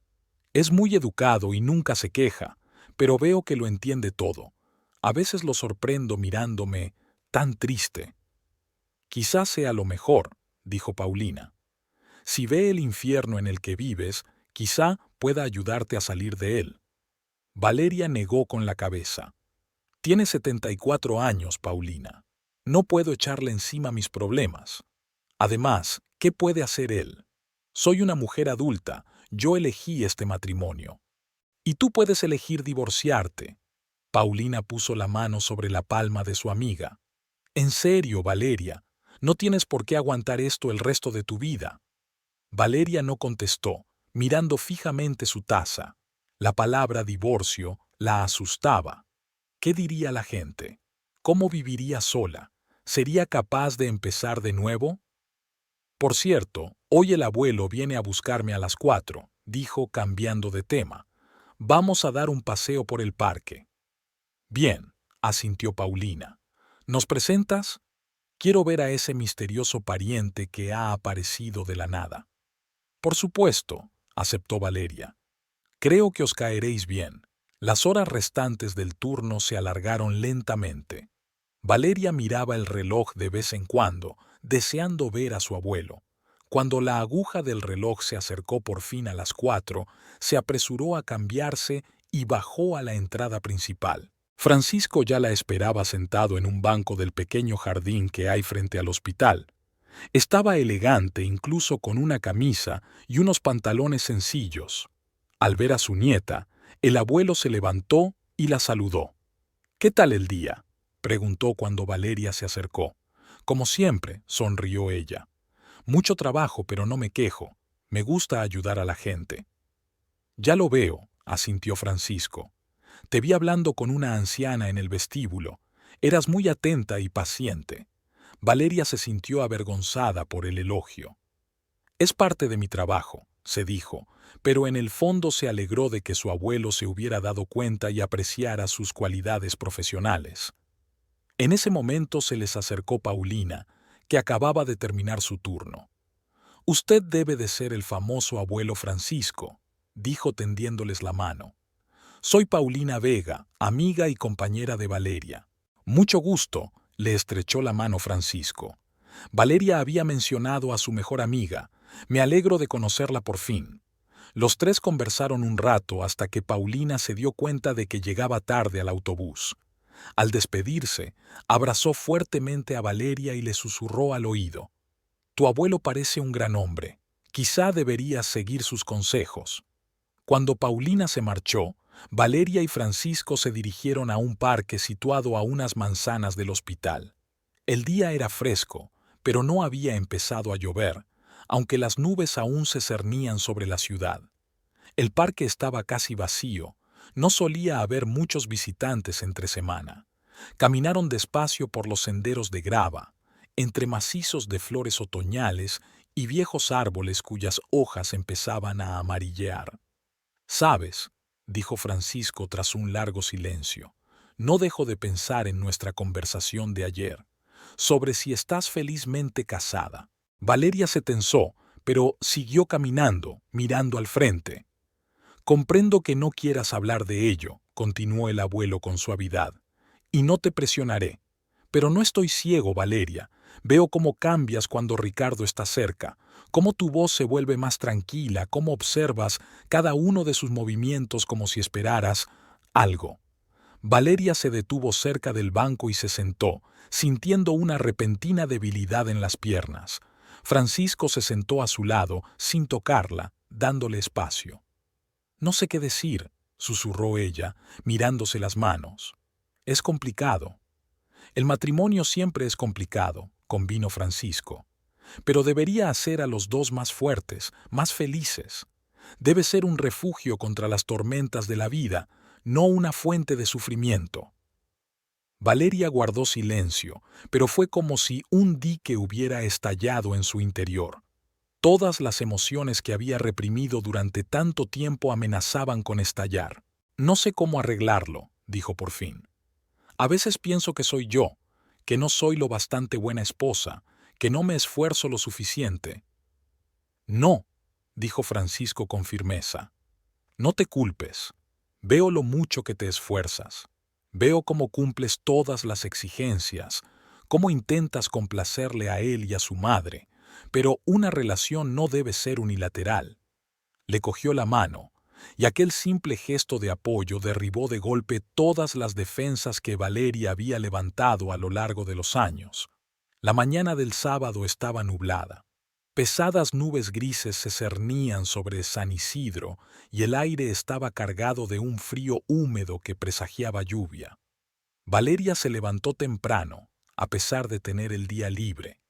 «Es muy educado y nunca se queja, pero veo que lo entiende todo. A veces lo sorprendo mirándome tan triste». «Quizás sea lo mejor», dijo Paulina. «Si ve el infierno en el que vives, quizá pueda ayudarte a salir de él». Valeria negó con la cabeza. «Tiene 74 años, Paulina. No puedo echarle encima mis problemas. Además, ¿qué puede hacer él? Soy una mujer adulta, yo elegí este matrimonio. Y tú puedes elegir divorciarte». Paulina puso la mano sobre la palma de su amiga. «En serio, Valeria, no tienes por qué aguantar esto el resto de tu vida». Valeria no contestó, mirando fijamente su taza. La palabra divorcio la asustaba. ¿Qué diría la gente? ¿Cómo viviría sola? ¿Sería capaz de empezar de nuevo? «Por cierto, hoy el abuelo viene a buscarme a las 4», dijo cambiando de tema. «Vamos a dar un paseo por el parque». «Bien», asintió Paulina. «¿Nos presentas? Quiero ver a ese misterioso pariente que ha aparecido de la nada». «Por supuesto», aceptó Valeria. «Creo que os caeréis bien». Las horas restantes del turno se alargaron lentamente. Valeria miraba el reloj de vez en cuando, deseando ver a su abuelo. Cuando la aguja del reloj se acercó por fin a las 4, se apresuró a cambiarse y bajó a la entrada principal. Francisco ya la esperaba sentado en un banco del pequeño jardín que hay frente al hospital. Estaba elegante, incluso con una camisa y unos pantalones sencillos. Al ver a su nieta, el abuelo se levantó y la saludó. «¿Qué tal el día?», preguntó cuando Valeria se acercó. «Como siempre», sonrió ella. «Mucho trabajo, pero no me quejo. Me gusta ayudar a la gente». «Ya lo veo», asintió Francisco. «Te vi hablando con una anciana en el vestíbulo. Eras muy atenta y paciente». Valeria se sintió avergonzada por el elogio. «Es parte de mi trabajo», se dijo, pero en el fondo se alegró de que su abuelo se hubiera dado cuenta y apreciara sus cualidades profesionales. En ese momento se les acercó Paulina, que acababa de terminar su turno. «Usted debe de ser el famoso abuelo Francisco», dijo tendiéndoles la mano. «Soy Paulina Vega, amiga y compañera de Valeria». «Mucho gusto», le estrechó la mano Francisco. Valeria había mencionado a su mejor amiga. «Me alegro de conocerla por fin». Los tres conversaron un rato hasta que Paulina se dio cuenta de que llegaba tarde al autobús. Al despedirse, abrazó fuertemente a Valeria y le susurró al oído: «Tu abuelo parece un gran hombre. Quizá deberías seguir sus consejos». Cuando Paulina se marchó, Valeria y Francisco se dirigieron a un parque situado a unas manzanas del hospital. El día era fresco, pero no había empezado a llover, aunque las nubes aún se cernían sobre la ciudad. El parque estaba casi vacío. No solía haber muchos visitantes entre semana. Caminaron despacio por los senderos de grava, entre macizos de flores otoñales y viejos árboles cuyas hojas empezaban a amarillear. «¿Sabes?», dijo Francisco tras un largo silencio, «no dejo de pensar en nuestra conversación de ayer, sobre si estás felizmente casada». Valeria se tensó, pero siguió caminando, mirando al frente. «Comprendo que no quieras hablar de ello», continuó el abuelo con suavidad, y no te presionaré. Pero no estoy ciego, Valeria. Veo cómo cambias cuando Ricardo está cerca, cómo tu voz se vuelve más tranquila, cómo observas cada uno de sus movimientos como si esperaras algo. Valeria se detuvo cerca del banco y se sentó, sintiendo una repentina debilidad en las piernas. Francisco se sentó a su lado, sin tocarla, dándole espacio. No sé qué decir, susurró ella, mirándose las manos. Es complicado. El matrimonio siempre es complicado, convino Francisco. Pero debería hacer a los dos más fuertes, más felices. Debe ser un refugio contra las tormentas de la vida, no una fuente de sufrimiento. Valeria guardó silencio, pero fue como si un dique hubiera estallado en su interior. Todas las emociones que había reprimido durante tanto tiempo amenazaban con estallar. No sé cómo arreglarlo, dijo por fin. A veces pienso que soy yo, que no soy lo bastante buena esposa, que no me esfuerzo lo suficiente. No, dijo Francisco con firmeza. No te culpes. Veo lo mucho que te esfuerzas. Veo cómo cumples todas las exigencias, cómo intentas complacerle a él y a su madre, pero una relación no debe ser unilateral. Le cogió la mano, y aquel simple gesto de apoyo derribó de golpe todas las defensas que Valeria había levantado a lo largo de los años. La mañana del sábado estaba nublada. Pesadas nubes grises se cernían sobre San Isidro y el aire estaba cargado de un frío húmedo que presagiaba lluvia. Valeria se levantó temprano, a pesar de tener el día libre.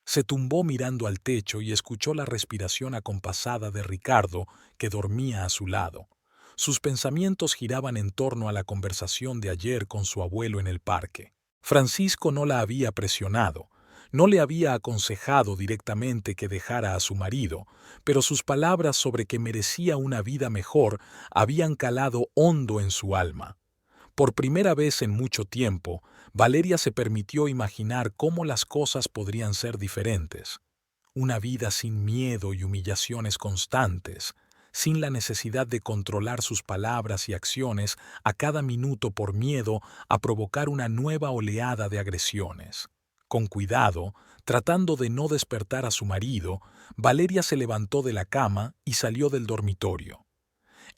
Se tumbó mirando al techo y escuchó la respiración acompasada de Ricardo, que dormía a su lado. Sus pensamientos giraban en torno a la conversación de ayer con su abuelo en el parque. Francisco no la había presionado, no le había aconsejado directamente que dejara a su marido, pero sus palabras sobre que merecía una vida mejor habían calado hondo en su alma. Por primera vez en mucho tiempo, Valeria se permitió imaginar cómo las cosas podrían ser diferentes. Una vida sin miedo y humillaciones constantes, sin la necesidad de controlar sus palabras y acciones a cada minuto por miedo a provocar una nueva oleada de agresiones. Con cuidado, tratando de no despertar a su marido, Valeria se levantó de la cama y salió del dormitorio.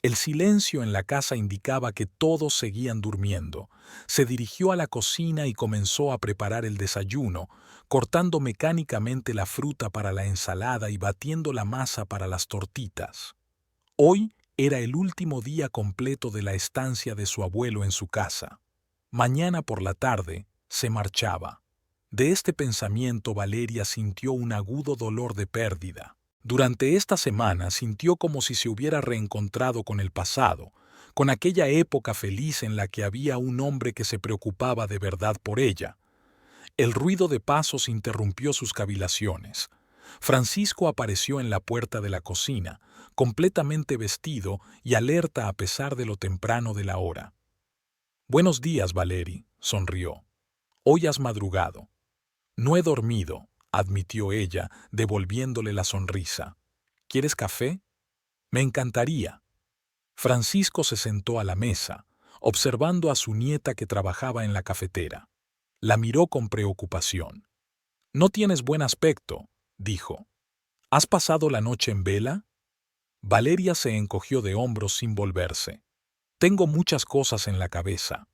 El silencio en la casa indicaba que todos seguían durmiendo. Se dirigió a la cocina y comenzó a preparar el desayuno, cortando mecánicamente la fruta para la ensalada y batiendo la masa para las tortitas. Hoy era el último día completo de la estancia de su abuelo en su casa. Mañana por la tarde se marchaba. De este pensamiento Valeria sintió un agudo dolor de pérdida. Durante esta semana sintió como si se hubiera reencontrado con el pasado, con aquella época feliz en la que había un hombre que se preocupaba de verdad por ella. El ruido de pasos interrumpió sus cavilaciones. Francisco apareció en la puerta de la cocina, completamente vestido y alerta a pesar de lo temprano de la hora. «Buenos días, Valeri», sonrió. «Hoy has madrugado». «No he dormido», admitió ella, devolviéndole la sonrisa. «¿Quieres café?» «Me encantaría». Francisco se sentó a la mesa, observando a su nieta que trabajaba en la cafetera. La miró con preocupación. «No tienes buen aspecto», dijo. «¿Has pasado la noche en vela?» Valeria se encogió de hombros sin volverse. «Tengo muchas cosas en la cabeza».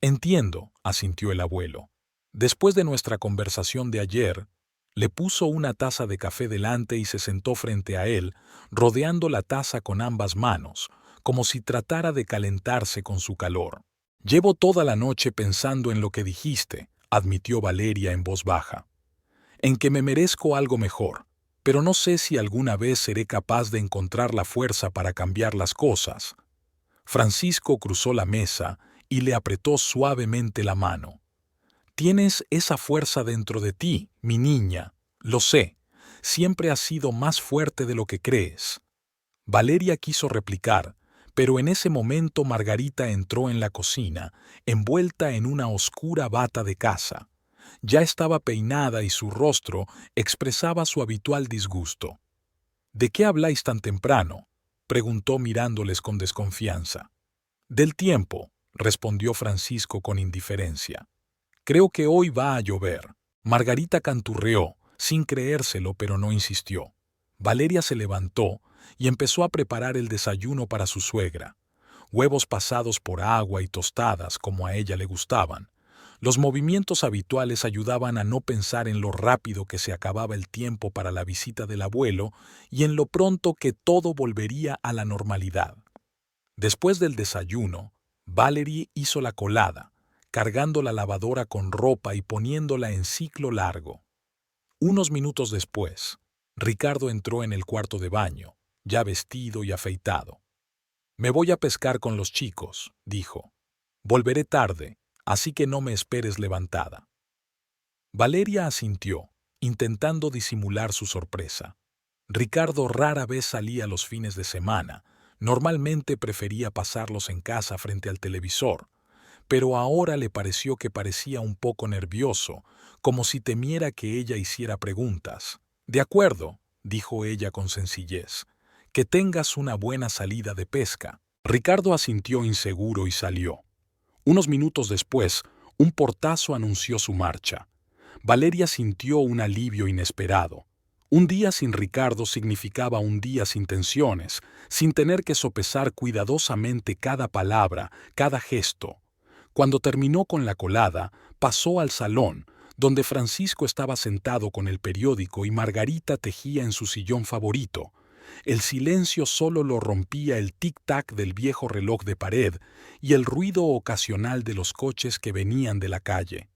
«Entiendo», asintió el abuelo. «Después de nuestra conversación de ayer», le puso una taza de café delante y se sentó frente a él, rodeando la taza con ambas manos, como si tratara de calentarse con su calor. «Llevo toda la noche pensando en lo que dijiste», admitió Valeria en voz baja. «En que me merezco algo mejor, pero no sé si alguna vez seré capaz de encontrar la fuerza para cambiar las cosas». Francisco cruzó la mesa y le apretó suavemente la mano. «Tienes esa fuerza dentro de ti, mi niña, lo sé. Siempre has sido más fuerte de lo que crees». Valeria quiso replicar, pero en ese momento Margarita entró en la cocina, envuelta en una oscura bata de casa. Ya estaba peinada y su rostro expresaba su habitual disgusto. «¿De qué habláis tan temprano?», preguntó mirándoles con desconfianza. «Del tiempo», respondió Francisco con indiferencia. Creo que hoy va a llover. Margarita canturreó, sin creérselo, pero no insistió. Valeria se levantó y empezó a preparar el desayuno para su suegra. Huevos pasados por agua y tostadas, como a ella le gustaban. Los movimientos habituales ayudaban a no pensar en lo rápido que se acababa el tiempo para la visita del abuelo y en lo pronto que todo volvería a la normalidad. Después del desayuno, Valerie hizo la colada, cargando la lavadora con ropa y poniéndola en ciclo largo. Unos minutos después, Ricardo entró en el cuarto de baño, ya vestido y afeitado. «Me voy a pescar con los chicos», dijo. «Volveré tarde, así que no me esperes levantada». Valeria asintió, intentando disimular su sorpresa. Ricardo rara vez salía los fines de semana, normalmente prefería pasarlos en casa frente al televisor, pero ahora le pareció que parecía un poco nervioso, como si temiera que ella hiciera preguntas. «De acuerdo», dijo ella con sencillez, «que tengas una buena salida de pesca». Ricardo asintió inseguro y salió. Unos minutos después, un portazo anunció su marcha. Valeria sintió un alivio inesperado. Un día sin Ricardo significaba un día sin tensiones, sin tener que sopesar cuidadosamente cada palabra, cada gesto. Cuando terminó con la colada, pasó al salón, donde Francisco estaba sentado con el periódico y Margarita tejía en su sillón favorito. El silencio solo lo rompía el tic-tac del viejo reloj de pared y el ruido ocasional de los coches que venían de la calle.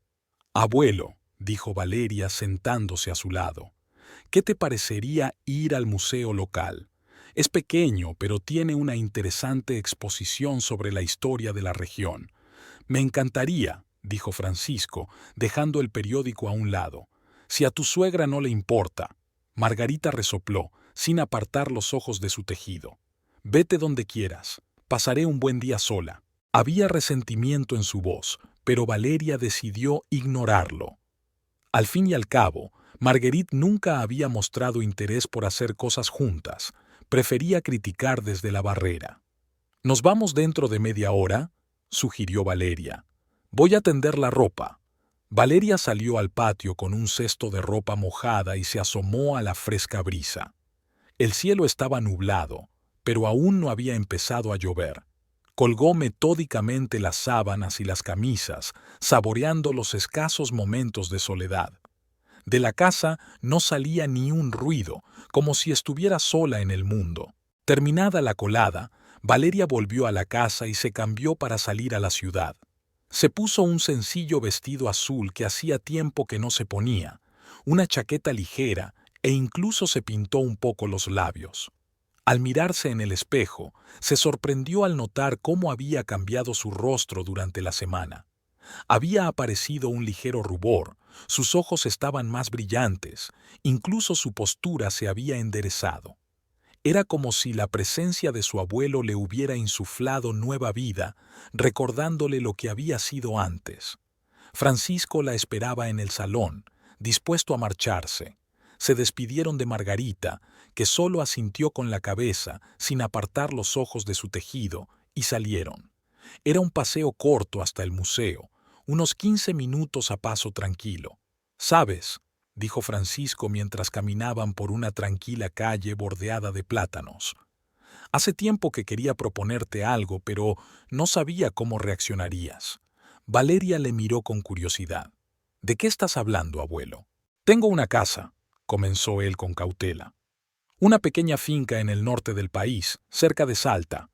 «Abuelo», dijo Valeria sentándose a su lado, «¿qué te parecería ir al museo local? Es pequeño, pero tiene una interesante exposición sobre la historia de la región». «Me encantaría», dijo Francisco, dejando el periódico a un lado. «Si a tu suegra no le importa». Margarita resopló, sin apartar los ojos de su tejido. «Vete donde quieras. Pasaré un buen día sola». Había resentimiento en su voz, pero Valeria decidió ignorarlo. Al fin y al cabo, Marguerite nunca había mostrado interés por hacer cosas juntas. Prefería criticar desde la barrera. «¿Nos vamos dentro de media hora?», sugirió Valeria. «Voy a tender la ropa». Valeria salió al patio con un cesto de ropa mojada y se asomó a la fresca brisa. El cielo estaba nublado, pero aún no había empezado a llover. Colgó metódicamente las sábanas y las camisas, saboreando los escasos momentos de soledad. De la casa no salía ni un ruido, como si estuviera sola en el mundo. Terminada la colada, Valeria volvió a la casa y se cambió para salir a la ciudad. Se puso un sencillo vestido azul que hacía tiempo que no se ponía, una chaqueta ligera e incluso se pintó un poco los labios. Al mirarse en el espejo, se sorprendió al notar cómo había cambiado su rostro durante la semana. Había aparecido un ligero rubor, sus ojos estaban más brillantes, incluso su postura se había enderezado. Era como si la presencia de su abuelo le hubiera insuflado nueva vida, recordándole lo que había sido antes. Francisco la esperaba en el salón, dispuesto a marcharse. Se despidieron de Margarita, que solo asintió con la cabeza, sin apartar los ojos de su tejido, y salieron. Era un paseo corto hasta el museo, unos 15 minutos a paso tranquilo. «¿Sabes?», dijo Francisco mientras caminaban por una tranquila calle bordeada de plátanos. «Hace tiempo que quería proponerte algo, pero no sabía cómo reaccionarías». Valeria le miró con curiosidad. «¿De qué estás hablando, abuelo?» «Tengo una casa», comenzó él con cautela. «Una pequeña finca en el norte del país, cerca de Salta.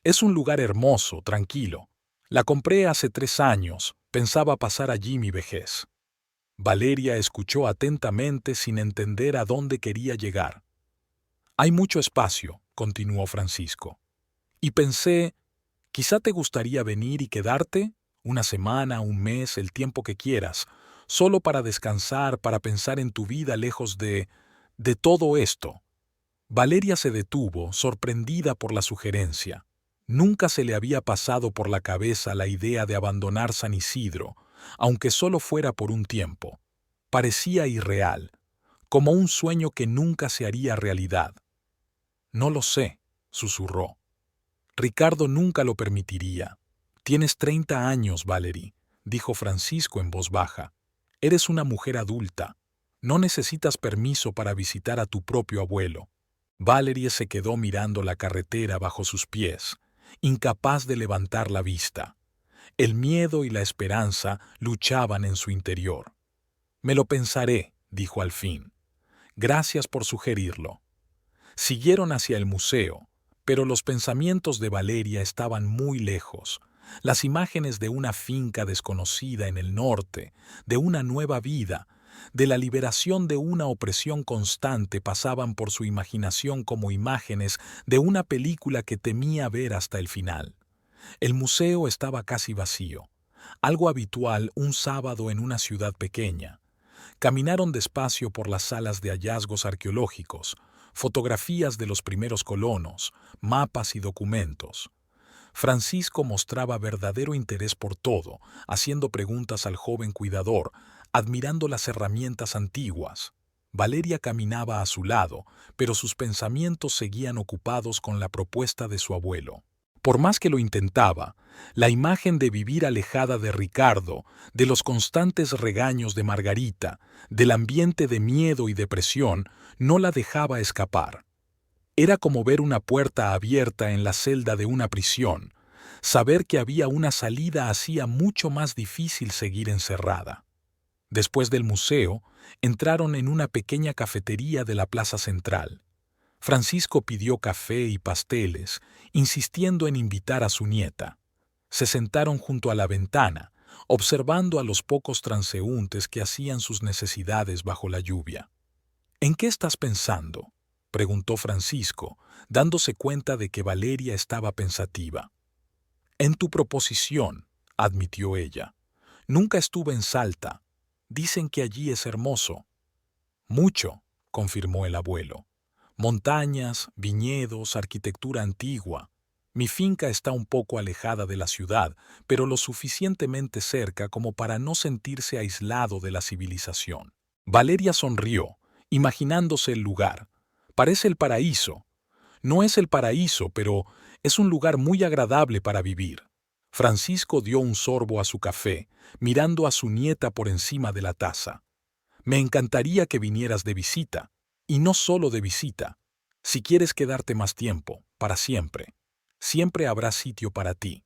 Es un lugar hermoso, tranquilo. La compré hace 3 años, pensaba pasar allí mi vejez». Valeria escuchó atentamente sin entender a dónde quería llegar. «Hay mucho espacio», continuó Francisco. «Y pensé, quizá te gustaría venir y quedarte, una semana, un mes, el tiempo que quieras, solo para descansar, para pensar en tu vida lejos de todo esto». Valeria se detuvo, sorprendida por la sugerencia. Nunca se le había pasado por la cabeza la idea de abandonar San Isidro, aunque solo fuera por un tiempo. Parecía irreal, como un sueño que nunca se haría realidad. «No lo sé», susurró. «Ricardo nunca lo permitiría. Tienes 30 años, Valerie, dijo Francisco en voz baja. Eres una mujer adulta. No necesitas permiso para visitar a tu propio abuelo. Valerie se quedó mirando la carretera bajo sus pies, incapaz de levantar la vista. El miedo y la esperanza luchaban en su interior. Me lo pensaré, dijo al fin. Gracias por sugerirlo. Siguieron hacia el museo, pero los pensamientos de Valeria estaban muy lejos. Las imágenes de una finca desconocida en el norte, de una nueva vida, de la liberación de una opresión constante pasaban por su imaginación como imágenes de una película que temía ver hasta el final. El museo estaba casi vacío, algo habitual un sábado en una ciudad pequeña. Caminaron despacio por las salas de hallazgos arqueológicos, fotografías de los primeros colonos, mapas y documentos. Francisco mostraba verdadero interés por todo, haciendo preguntas al joven cuidador, admirando las herramientas antiguas. Valeria caminaba a su lado, pero sus pensamientos seguían ocupados con la propuesta de su abuelo. Por más que lo intentaba, la imagen de vivir alejada de Ricardo, de los constantes regaños de Margarita, del ambiente de miedo y depresión, no la dejaba escapar. Era como ver una puerta abierta en la celda de una prisión. Saber que había una salida hacía mucho más difícil seguir encerrada. Después del museo, entraron en una pequeña cafetería de la plaza central. Francisco pidió café y pasteles, insistiendo en invitar a su nieta. Se sentaron junto a la ventana, observando a los pocos transeúntes que hacían sus necesidades bajo la lluvia. ¿En qué estás pensando?, preguntó Francisco, dándose cuenta de que Valeria estaba pensativa. En tu proposición, admitió ella. Nunca estuve en Salta. Dicen que allí es hermoso. Mucho, confirmó el abuelo. Montañas, viñedos, arquitectura antigua. Mi finca está un poco alejada de la ciudad, pero lo suficientemente cerca como para no sentirse aislado de la civilización. Valeria sonrió, imaginándose el lugar. Parece el paraíso. No es el paraíso, pero es un lugar muy agradable para vivir. Francisco dio un sorbo a su café, mirando a su nieta por encima de la taza. Me encantaría que vinieras de visita. Y no solo de visita. Si quieres quedarte más tiempo, para siempre, siempre habrá sitio para ti.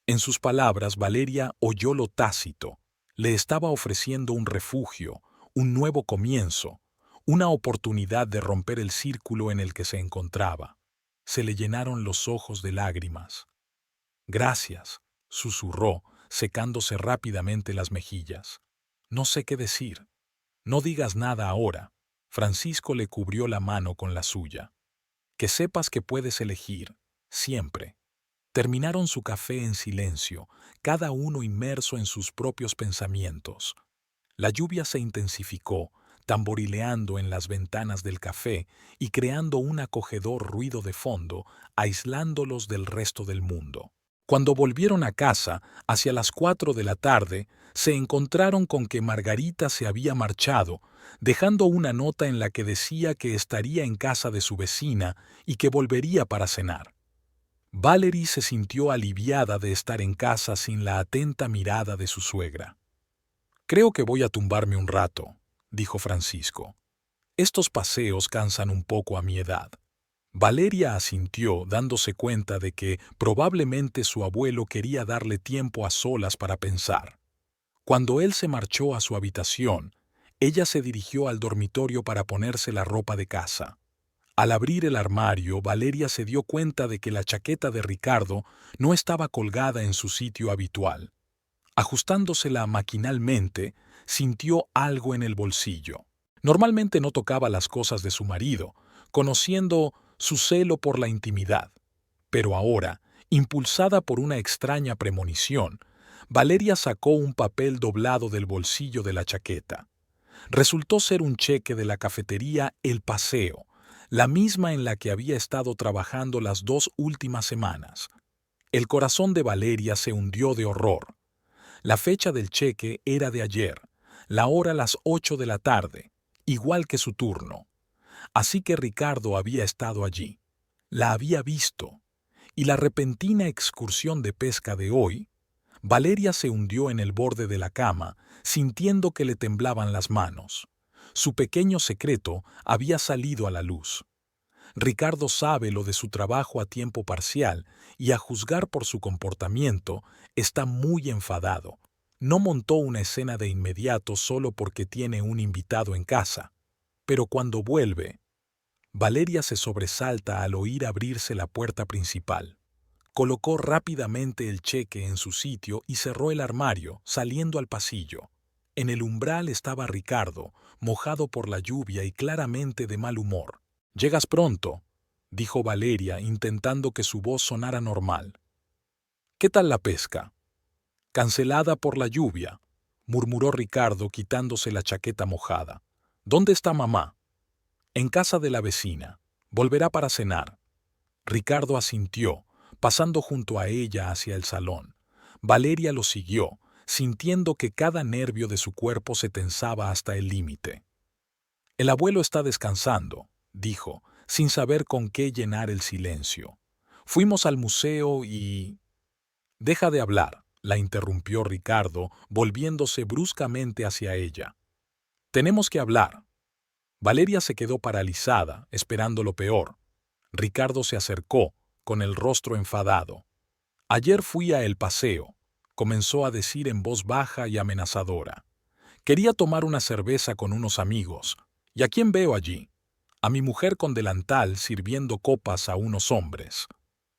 En sus palabras, Valeria oyó lo tácito. Le estaba ofreciendo un refugio, un nuevo comienzo, una oportunidad de romper el círculo en el que se encontraba. Se le llenaron los ojos de lágrimas. Gracias, susurró, secándose rápidamente las mejillas. No sé qué decir. No digas nada ahora. Francisco le cubrió la mano con la suya. Que sepas que puedes elegir, siempre. Terminaron su café en silencio, cada uno inmerso en sus propios pensamientos. La lluvia se intensificó, tamborileando en las ventanas del café y creando un acogedor ruido de fondo, aislándolos del resto del mundo. Cuando volvieron a casa, hacia las 4 de la tarde, se encontraron con que Margarita se había marchado, dejando una nota en la que decía que estaría en casa de su vecina y que volvería para cenar. Valerie se sintió aliviada de estar en casa sin la atenta mirada de su suegra. «Creo que voy a tumbarme un rato», dijo Francisco. «Estos paseos cansan un poco a mi edad». Valeria asintió, dándose cuenta de que probablemente su abuelo quería darle tiempo a solas para pensar. Cuando él se marchó a su habitación, ella se dirigió al dormitorio para ponerse la ropa de casa. Al abrir el armario, Valeria se dio cuenta de que la chaqueta de Ricardo no estaba colgada en su sitio habitual. Ajustándosela maquinalmente, sintió algo en el bolsillo. Normalmente no tocaba las cosas de su marido, conociendo su celo por la intimidad. Pero ahora, impulsada por una extraña premonición, Valeria sacó un papel doblado del bolsillo de la chaqueta. Resultó ser un cheque de la cafetería El Paseo, la misma en la que había estado trabajando las 2 últimas semanas. El corazón de Valeria se hundió de horror. La fecha del cheque era de ayer, la hora las 8 de la tarde, igual que su turno. Así que Ricardo había estado allí. La había visto. Y la repentina excursión de pesca de hoy Valeria se hundió en el borde de la cama, sintiendo que le temblaban las manos. Su pequeño secreto había salido a la luz. Ricardo sabe lo de su trabajo a tiempo parcial y, a juzgar por su comportamiento, está muy enfadado. No montó una escena de inmediato solo porque tiene un invitado en casa. Pero cuando vuelve, Valeria se sobresalta al oír abrirse la puerta principal. Colocó rápidamente el cheque en su sitio y cerró el armario, saliendo al pasillo. En el umbral estaba Ricardo, mojado por la lluvia y claramente de mal humor. «Llegas pronto», dijo Valeria, intentando que su voz sonara normal. «¿Qué tal la pesca?» «Cancelada por la lluvia», murmuró Ricardo quitándose la chaqueta mojada. «¿Dónde está mamá?» «En casa de la vecina. Volverá para cenar». Ricardo asintió, pasando junto a ella hacia el salón. Valeria lo siguió, sintiendo que cada nervio de su cuerpo se tensaba hasta el límite. «El abuelo está descansando», dijo, sin saber con qué llenar el silencio. «Fuimos al museo y...» «Deja de hablar», la interrumpió Ricardo, volviéndose bruscamente hacia ella. «Tenemos que hablar». Valeria se quedó paralizada, esperando lo peor. Ricardo se acercó, con el rostro enfadado. «Ayer fui a el paseo», comenzó a decir en voz baja y amenazadora. «Quería tomar una cerveza con unos amigos. ¿Y a quién veo allí? A mi mujer con delantal sirviendo copas a unos hombres».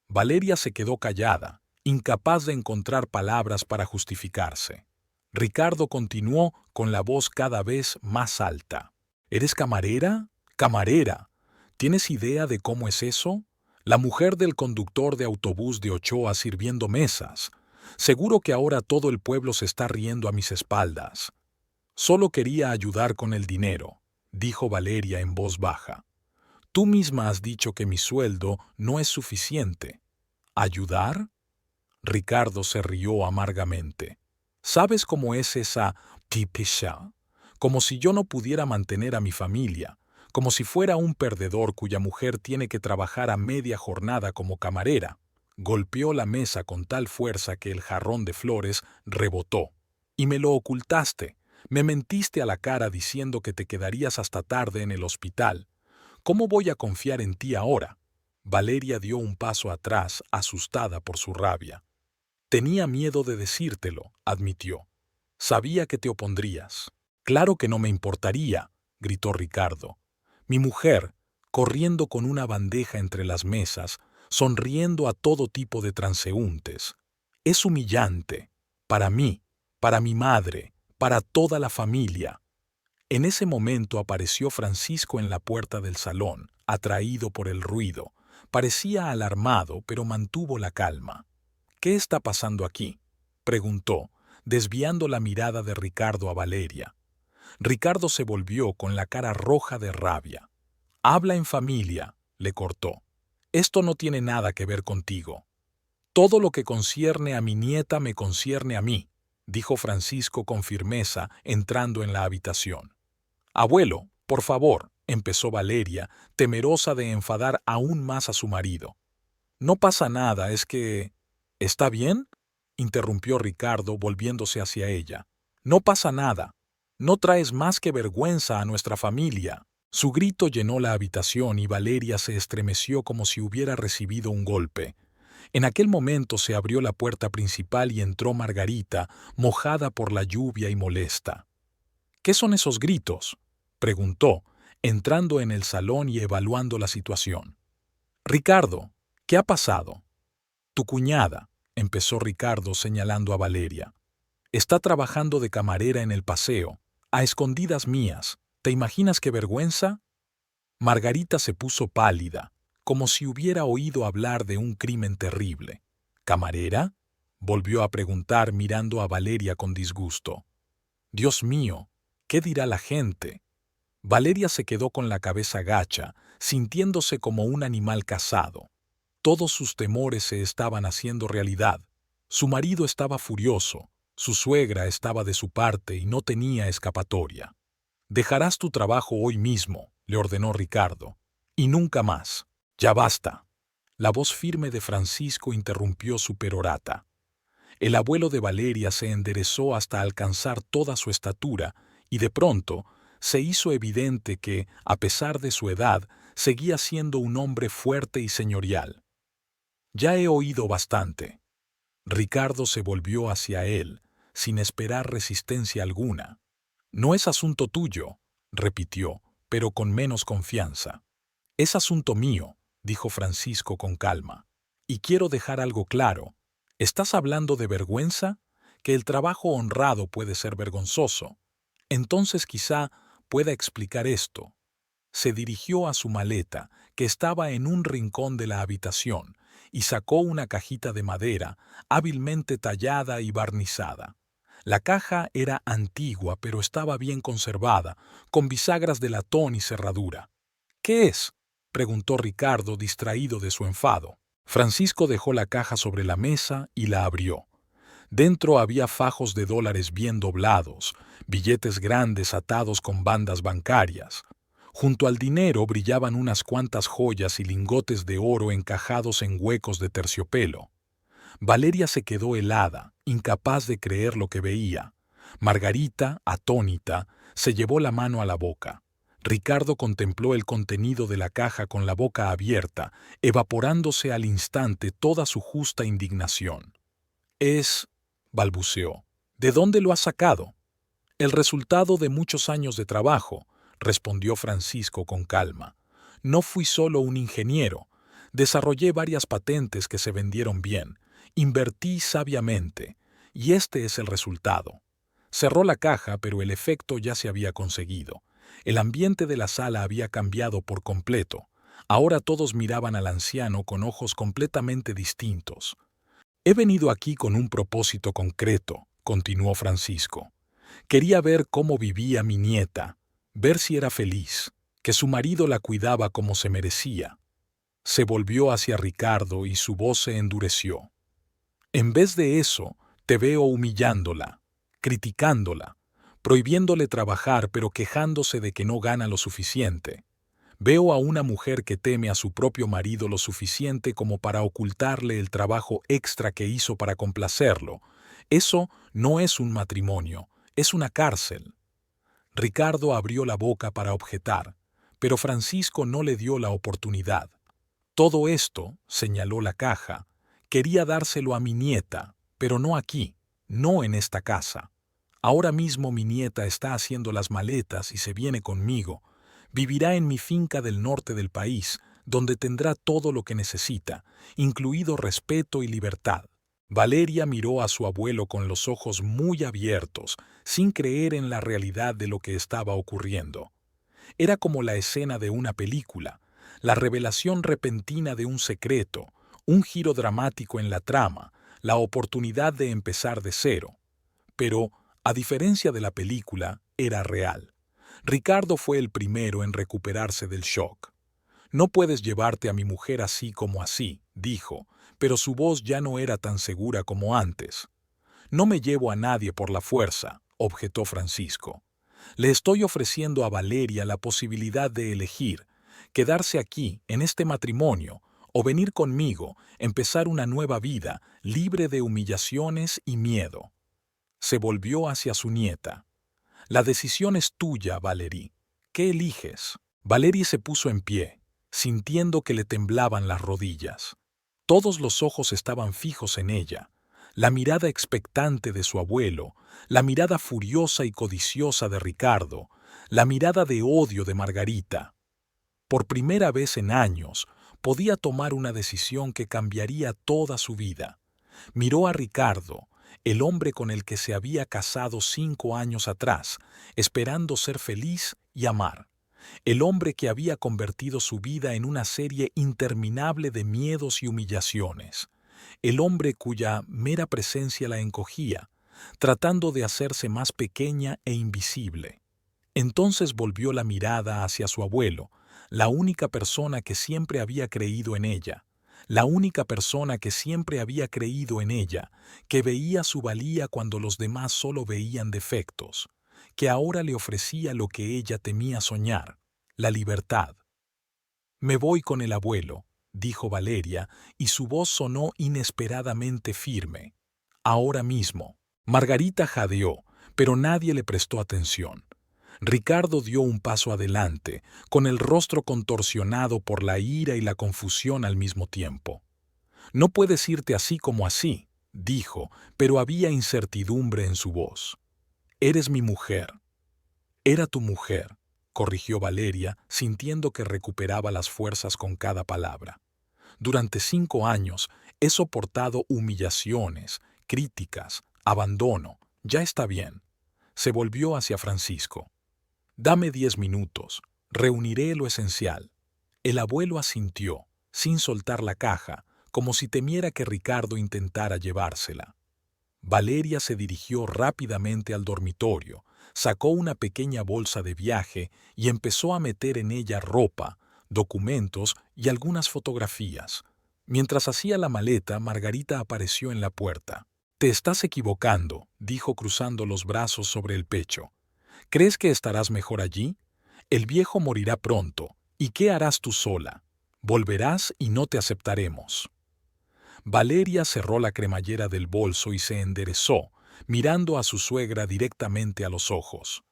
Valeria se quedó callada, incapaz de encontrar palabras para justificarse. Ricardo continuó con la voz cada vez más alta. «¿Eres camarera? ¡Camarera! ¿Tienes idea de cómo es eso? La mujer del conductor de autobús de Ochoa sirviendo mesas. Seguro que ahora todo el pueblo se está riendo a mis espaldas». «Solo quería ayudar con el dinero», dijo Valeria en voz baja. «Tú misma has dicho que mi sueldo no es suficiente». «¿Ayudar?». Ricardo se rió amargamente. «¿Sabes cómo es esa tipisha? Como si yo no pudiera mantener a mi familia, como si fuera un perdedor cuya mujer tiene que trabajar a media jornada como camarera». Golpeó la mesa con tal fuerza que el jarrón de flores rebotó. «Y me lo ocultaste. Me mentiste a la cara diciendo que te quedarías hasta tarde en el hospital. ¿Cómo voy a confiar en ti ahora?». Valeria dio un paso atrás, asustada por su rabia. «Tenía miedo de decírtelo», admitió. «Sabía que te opondrías». «Claro que no me importaría», gritó Ricardo. «Mi mujer, corriendo con una bandeja entre las mesas, sonriendo a todo tipo de transeúntes. Es humillante. Para mí, para mi madre, para toda la familia». En ese momento apareció Francisco en la puerta del salón, atraído por el ruido. Parecía alarmado, pero mantuvo la calma. «¿Qué está pasando aquí?», preguntó, desviando la mirada de Ricardo a Valeria. Ricardo se volvió con la cara roja de rabia. «Habla en familia», le cortó. «Esto no tiene nada que ver contigo». «Todo lo que concierne a mi nieta me concierne a mí», dijo Francisco con firmeza, entrando en la habitación. «Abuelo, por favor», empezó Valeria, temerosa de enfadar aún más a su marido. «No pasa nada, es que...». «¿Está bien?», interrumpió Ricardo, volviéndose hacia ella. «No pasa nada. No traes más que vergüenza a nuestra familia». Su grito llenó la habitación y Valeria se estremeció como si hubiera recibido un golpe. En aquel momento se abrió la puerta principal y entró Margarita, mojada por la lluvia y molesta. «¿Qué son esos gritos?», preguntó, entrando en el salón y evaluando la situación. «Ricardo, ¿qué ha pasado?». «Tu cuñada», empezó Ricardo señalando a Valeria. «Está trabajando de camarera en el paseo, a escondidas mías. ¿Te imaginas qué vergüenza?». Margarita se puso pálida, como si hubiera oído hablar de un crimen terrible. «¿Camarera?», volvió a preguntar mirando a Valeria con disgusto. «Dios mío, ¿qué dirá la gente?». Valeria se quedó con la cabeza gacha, sintiéndose como un animal cazado. Todos sus temores se estaban haciendo realidad. Su marido estaba furioso, su suegra estaba de su parte y no tenía escapatoria. «Dejarás tu trabajo hoy mismo», le ordenó Ricardo, «y nunca más. Ya basta». La voz firme de Francisco interrumpió su perorata. El abuelo de Valeria se enderezó hasta alcanzar toda su estatura y de pronto se hizo evidente que, a pesar de su edad, seguía siendo un hombre fuerte y señorial. Ya he oído bastante. Ricardo se volvió hacia él, sin esperar resistencia alguna. No es asunto tuyo, repitió, pero con menos confianza. Es asunto mío, dijo Francisco con calma. Y quiero dejar algo claro. ¿Estás hablando de vergüenza? Que el trabajo honrado puede ser vergonzoso. Entonces quizá pueda explicar esto. Se dirigió a su maleta, que estaba en un rincón de la habitación, y sacó una cajita de madera, hábilmente tallada y barnizada. La caja era antigua, pero estaba bien conservada, con bisagras de latón y cerradura. ¿Qué es?, preguntó Ricardo, distraído de su enfado. Francisco dejó la caja sobre la mesa y la abrió. Dentro había fajos de dólares bien doblados, billetes grandes atados con bandas bancarias. Junto al dinero brillaban unas cuantas joyas y lingotes de oro encajados en huecos de terciopelo. Valeria se quedó helada, incapaz de creer lo que veía. Margarita, atónita, se llevó la mano a la boca. Ricardo contempló el contenido de la caja con la boca abierta, evaporándose al instante toda su justa indignación. Balbuceó. ¿De dónde lo has sacado? El resultado de muchos años de trabajo, respondió Francisco con calma. No fui solo un ingeniero. Desarrollé varias patentes que se vendieron bien. Invertí sabiamente. Y este es el resultado. Cerró la caja, pero el efecto ya se había conseguido. El ambiente de la sala había cambiado por completo. Ahora todos miraban al anciano con ojos completamente distintos. He venido aquí con un propósito concreto, continuó Francisco. Quería ver cómo vivía mi nieta, ver si era feliz, que su marido la cuidaba como se merecía. Se volvió hacia Ricardo y su voz se endureció. En vez de eso, te veo humillándola, criticándola, prohibiéndole trabajar pero quejándose de que no gana lo suficiente. Veo a una mujer que teme a su propio marido lo suficiente como para ocultarle el trabajo extra que hizo para complacerlo. Eso no es un matrimonio, es una cárcel. Ricardo abrió la boca para objetar, pero Francisco no le dio la oportunidad. Todo esto, señaló la caja, quería dárselo a mi nieta, pero no aquí, no en esta casa. Ahora mismo mi nieta está haciendo las maletas y se viene conmigo. Vivirá en mi finca del norte del país, donde tendrá todo lo que necesita, incluido respeto y libertad. Valeria miró a su abuelo con los ojos muy abiertos, sin creer en la realidad de lo que estaba ocurriendo. Era como la escena de una película, la revelación repentina de un secreto, un giro dramático en la trama, la oportunidad de empezar de cero. Pero, a diferencia de la película, era real. Ricardo fue el primero en recuperarse del shock. No puedes llevarte a mi mujer así como así, dijo, pero su voz ya no era tan segura como antes. No me llevo a nadie por la fuerza, objetó Francisco. Le estoy ofreciendo a Valeria la posibilidad de elegir, quedarse aquí, en este matrimonio, o venir conmigo, empezar una nueva vida, libre de humillaciones y miedo. Se volvió hacia su nieta. La decisión es tuya, Valerie. ¿Qué eliges? Valerie se puso en pie, sintiendo que le temblaban las rodillas. Todos los ojos estaban fijos en ella, la mirada expectante de su abuelo, la mirada furiosa y codiciosa de Ricardo, la mirada de odio de Margarita. Por primera vez en años, podía tomar una decisión que cambiaría toda su vida. Miró a Ricardo, el hombre con el que se había casado 5 años atrás, esperando ser feliz y amar. El hombre que había convertido su vida en una serie interminable de miedos y humillaciones. El hombre cuya mera presencia la encogía, tratando de hacerse más pequeña e invisible. Entonces volvió la mirada hacia su abuelo, la única persona que siempre había creído en ella, la única persona que siempre había creído en ella, que veía su valía cuando los demás solo veían defectos, que ahora le ofrecía lo que ella temía soñar, la libertad. Me voy con el abuelo, dijo Valeria, y su voz sonó inesperadamente firme. ahora mismo. Margarita jadeó, pero nadie le prestó atención. Ricardo dio un paso adelante, con el rostro contorsionado por la ira y la confusión al mismo tiempo. «No puedes irte así como así», dijo, pero había incertidumbre en su voz. «Eres mi mujer». «Era tu mujer», corrigió Valeria, sintiendo que recuperaba las fuerzas con cada palabra. «Durante 5 años he soportado humillaciones, críticas, abandono. Ya está bien». Se volvió hacia Francisco. «Dame 10 minutos. Reuniré lo esencial». El abuelo asintió, sin soltar la caja, como si temiera que Ricardo intentara llevársela. Valeria se dirigió rápidamente al dormitorio, sacó una pequeña bolsa de viaje y empezó a meter en ella ropa, documentos y algunas fotografías. Mientras hacía la maleta, Margarita apareció en la puerta. «Te estás equivocando», dijo cruzando los brazos sobre el pecho. «¿Crees que estarás mejor allí? El viejo morirá pronto. ¿Y qué harás tú sola? Volverás y no te aceptaremos». Valeria cerró la cremallera del bolso y se enderezó, mirando a su suegra directamente a los ojos.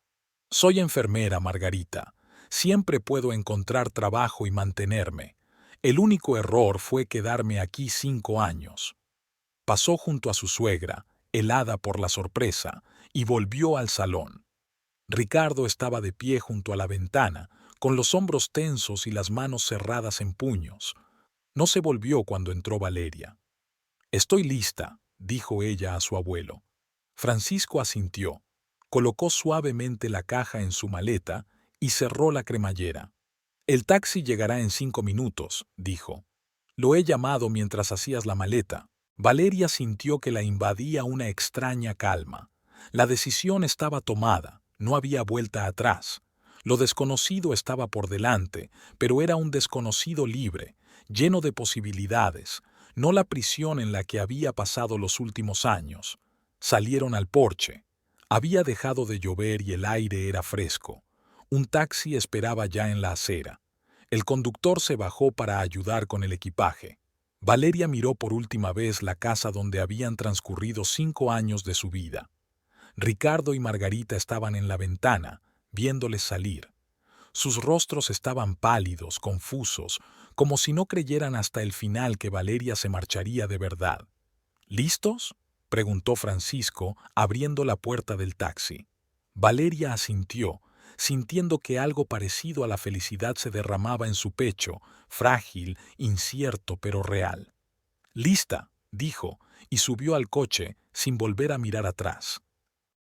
«Soy enfermera, Margarita. Siempre puedo encontrar trabajo y mantenerme. El único error fue quedarme aquí 5 años». Pasó junto a su suegra, helada por la sorpresa, y volvió al salón. Ricardo estaba de pie junto a la ventana, con los hombros tensos y las manos cerradas en puños. No se volvió cuando entró Valeria. «Estoy lista», dijo ella a su abuelo. Francisco asintió, colocó suavemente la caja en su maleta y cerró la cremallera. «El taxi llegará en 5 minutos», dijo. «Lo he llamado mientras hacías la maleta». Valeria sintió que la invadía una extraña calma. La decisión estaba tomada, no había vuelta atrás. Lo desconocido estaba por delante, pero era un desconocido libre, lleno de posibilidades, no la prisión en la que había pasado los últimos años. Salieron al porche. Había dejado de llover y el aire era fresco. Un taxi esperaba ya en la acera. El conductor se bajó para ayudar con el equipaje. Valeria miró por última vez la casa donde habían transcurrido 5 años de su vida. Ricardo y Margarita estaban en la ventana, viéndoles salir. Sus rostros estaban pálidos, confusos, como si no creyeran hasta el final que Valeria se marcharía de verdad. «¿Listos?», preguntó Francisco, abriendo la puerta del taxi. Valeria asintió, sintiendo que algo parecido a la felicidad se derramaba en su pecho, frágil, incierto, pero real. «Lista», dijo, y subió al coche sin volver a mirar atrás.